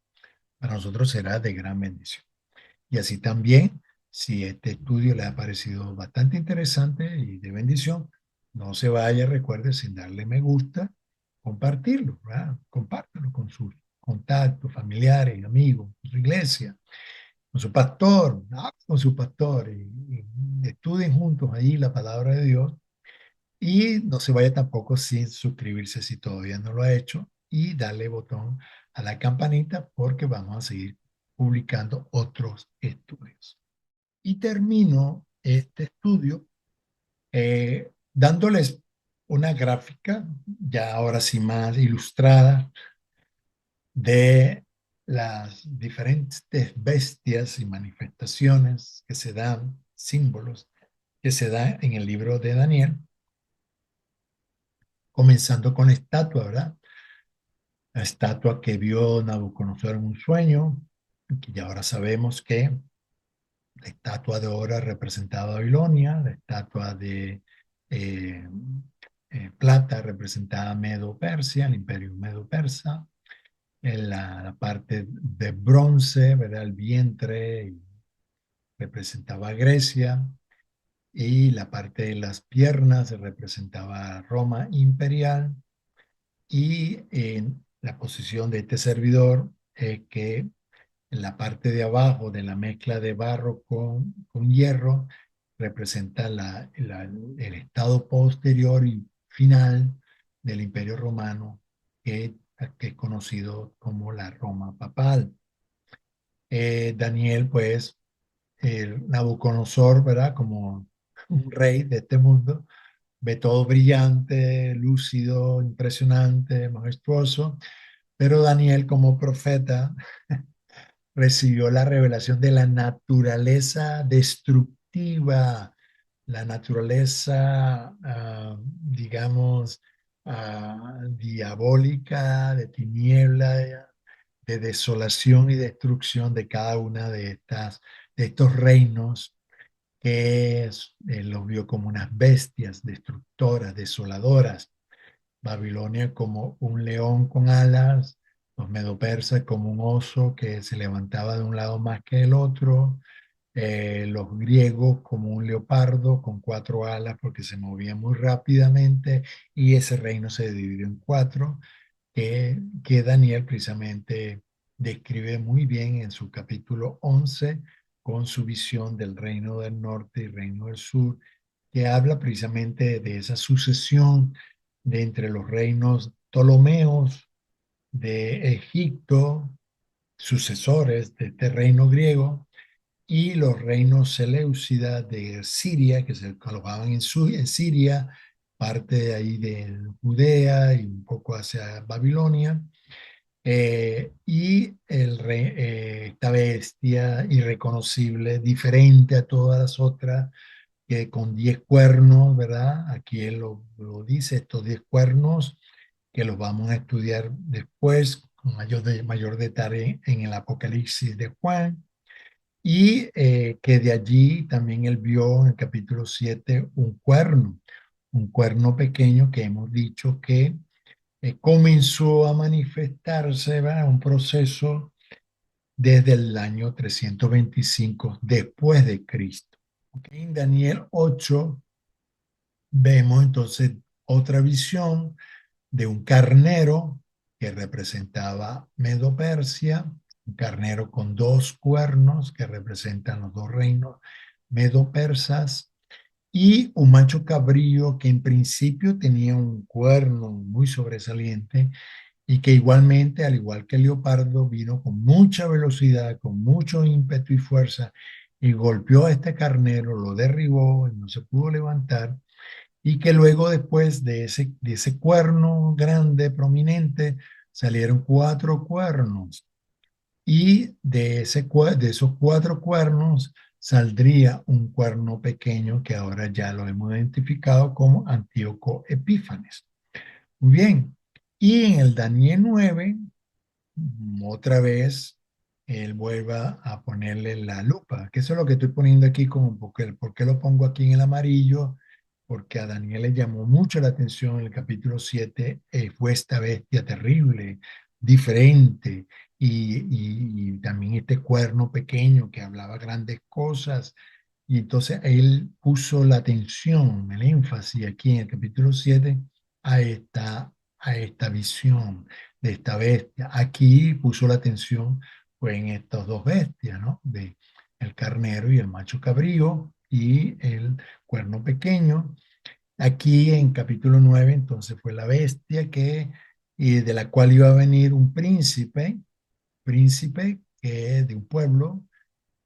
Para nosotros será de gran bendición. Y así también, si este estudio le ha parecido bastante interesante y de bendición, no se vaya, recuerde, sin darle me gusta, compartirlo, ¿verdad? Compártelo con sus contactos, familiares, amigos, con su iglesia, con su pastor, ¿no? Con su pastor, y estudien juntos ahí la palabra de Dios. Y no se vaya tampoco sin suscribirse si todavía no lo ha hecho y darle botón a la campanita porque vamos a seguir publicando otros estudios. Y termino este estudio dándoles una gráfica, ya ahora sí más ilustrada, de las diferentes bestias y manifestaciones que se dan, símbolos que se dan en el libro de Daniel, comenzando con la estatua, ¿verdad? La estatua que vio Nabucodonosor en un sueño, que ya ahora sabemos que la estatua de oro representaba Babilonia, la estatua de eh, plata representaba Medo-Persia, el imperio Medo-Persa, en la parte de bronce, ¿verdad? El vientre representaba Grecia, y la parte de las piernas representaba Roma imperial, y en la posición de este servidor, que en la parte de abajo de la mezcla de barro con hierro representa el estado posterior y final del Imperio Romano, que es conocido como la Roma papal. Daniel, pues, el Nabucodonosor, ¿verdad? Como un rey de este mundo, ve todo brillante, lúcido, impresionante, majestuoso, pero Daniel como profeta recibió la revelación de la naturaleza destructiva, la naturaleza, digamos, diabólica, de tiniebla, de desolación y destrucción de cada una de estos reinos que los vio como unas bestias destructoras, desoladoras. Babilonia como un león con alas, los medopersas como un oso que se levantaba de un lado más que el otro, los griegos como un leopardo con cuatro alas porque se movía muy rápidamente, y ese reino se dividió en cuatro, que Daniel precisamente describe muy bien en su capítulo 11 con su visión del reino del norte y reino del sur, que habla precisamente de esa sucesión de entre los reinos ptolomeos de Egipto, sucesores de este reino griego, y los reinos seleucidas de Siria, que se colocaban en Siria, parte de ahí de Judea y un poco hacia Babilonia. Y esta bestia irreconocible, diferente a todas las otras, que con 10 cuernos, ¿verdad? Aquí él lo dice, estos 10 cuernos, que los vamos a estudiar después con mayor detalle en el Apocalipsis de Juan, y que de allí también él vio en el capítulo 7 un cuerno pequeño que hemos dicho que comenzó a manifestarse, ¿verdad? Un proceso desde el año 325 después de Cristo. ¿Okay? En Daniel 8 vemos entonces otra visión de un carnero que representaba Medo-Persia, un carnero con dos cuernos que representan los dos reinos medo-persas, y un macho cabrío que en principio tenía un cuerno muy sobresaliente y que igualmente, al igual que el leopardo, vino con mucha velocidad, con mucho ímpetu y fuerza y golpeó a este carnero, lo derribó y no se pudo levantar, y que luego después de ese cuerno grande, prominente, salieron cuatro cuernos, y de esos cuatro cuernos saldría un cuerno pequeño que ahora ya lo hemos identificado como Antíoco Epífanes. Muy bien, y en el Daniel 9 otra vez él vuelva a ponerle la lupa, que eso es lo que estoy poniendo aquí como, ¿por qué lo pongo aquí en el amarillo? Porque a Daniel le llamó mucho la atención en el capítulo 7, fue esta bestia terrible, diferente, y también este cuerno pequeño que hablaba grandes cosas, y entonces él puso la atención, el énfasis aquí en el capítulo 7 a esta visión de esta bestia. Aquí puso la atención pues, en estas dos bestias, ¿no? De el carnero y el macho cabrío y el cuerno pequeño. Aquí en capítulo 9 entonces fue la bestia y de la cual iba a venir un príncipe que es de un pueblo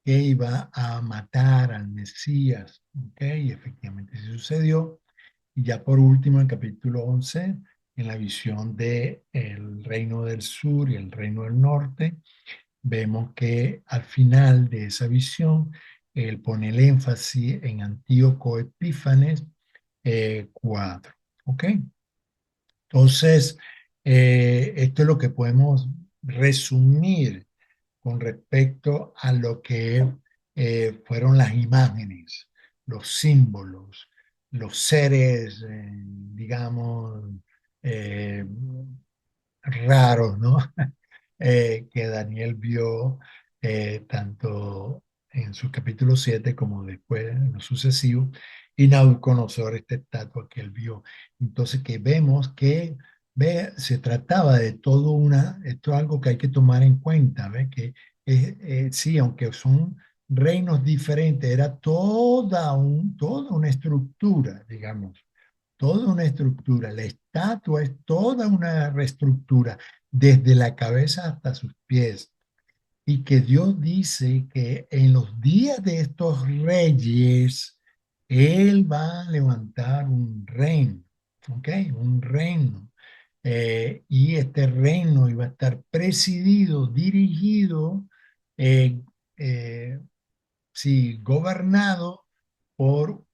que iba a matar al Mesías, ¿ok? Y efectivamente sí sucedió. Y ya por último, en capítulo 11, en la visión de el reino del sur y el reino del norte, vemos que al final de esa visión, él pone el énfasis en Antíoco Epífanes 4. ¿Ok? Entonces, esto es lo que podemos resumir con respecto a lo que fueron las imágenes, los símbolos, los seres, digamos, eh, raros, ¿no? Que Daniel vio tanto en su capítulo 7 como después en los sucesivos, y Nabucodonosor, esta estatua que él vio. Entonces que vemos que se trataba de todo esto es algo que hay que tomar en cuenta, ¿ve? Que sí, aunque son reinos diferentes, era toda una estructura, digamos, toda una estructura. La estatua es toda una reestructura, desde la cabeza hasta sus pies. Y que Dios dice que en los días de estos reyes, Él va a levantar un reino, ¿ok? Un reino. Y este reino iba a estar presidido, dirigido, eh, eh, sí, gobernado por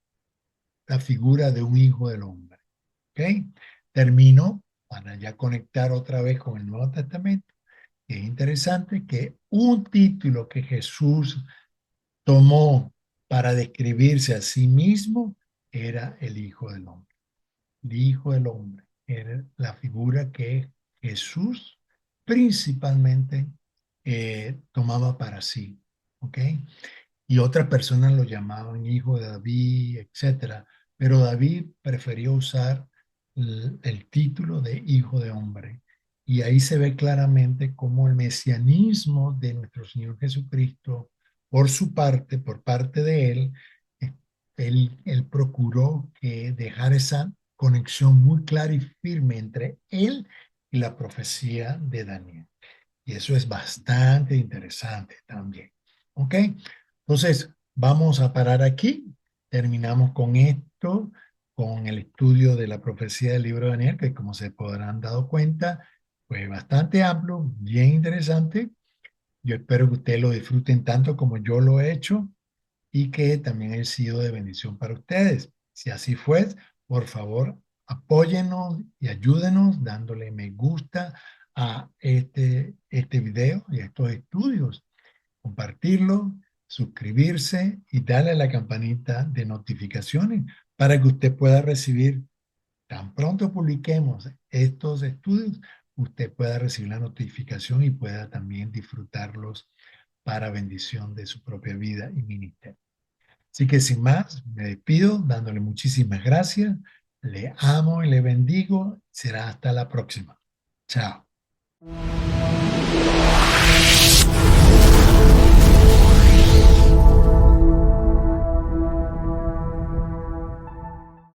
la figura de un hijo del hombre. ¿Ok? Termino para ya conectar otra vez con el Nuevo Testamento. Es interesante que un título que Jesús tomó para describirse a sí mismo era el Hijo del Hombre. El Hijo del Hombre era la figura que Jesús principalmente tomaba para sí. ¿Ok? Y otras personas lo llamaban hijo de David, etcétera. Pero David prefirió usar el título de hijo de hombre. Y ahí se ve claramente cómo el mesianismo de nuestro Señor Jesucristo, por su parte, por parte de él, eh, él procuró que dejar esa conexión muy clara y firme entre él y la profecía de Daniel. Y eso es bastante interesante también. ¿Ok? Entonces, vamos a parar aquí. Terminamos con esto, con el estudio de la profecía del libro de Daniel, que como se podrán dado cuenta, fue bastante amplio, bien interesante. Yo espero que ustedes lo disfruten tanto como yo lo he hecho y que también haya sido de bendición para ustedes. Si así fue, por favor, apóyennos y ayúdenos dándole me gusta a este video y a estos estudios, compartirlo, suscribirse y darle a la campanita de notificaciones para que usted pueda recibir, tan pronto publiquemos estos estudios, usted pueda recibir la notificación y pueda también disfrutarlos para bendición de su propia vida y ministerio. Así que sin más, me despido dándole muchísimas gracias. Le amo y le bendigo. Será hasta la próxima. Chao.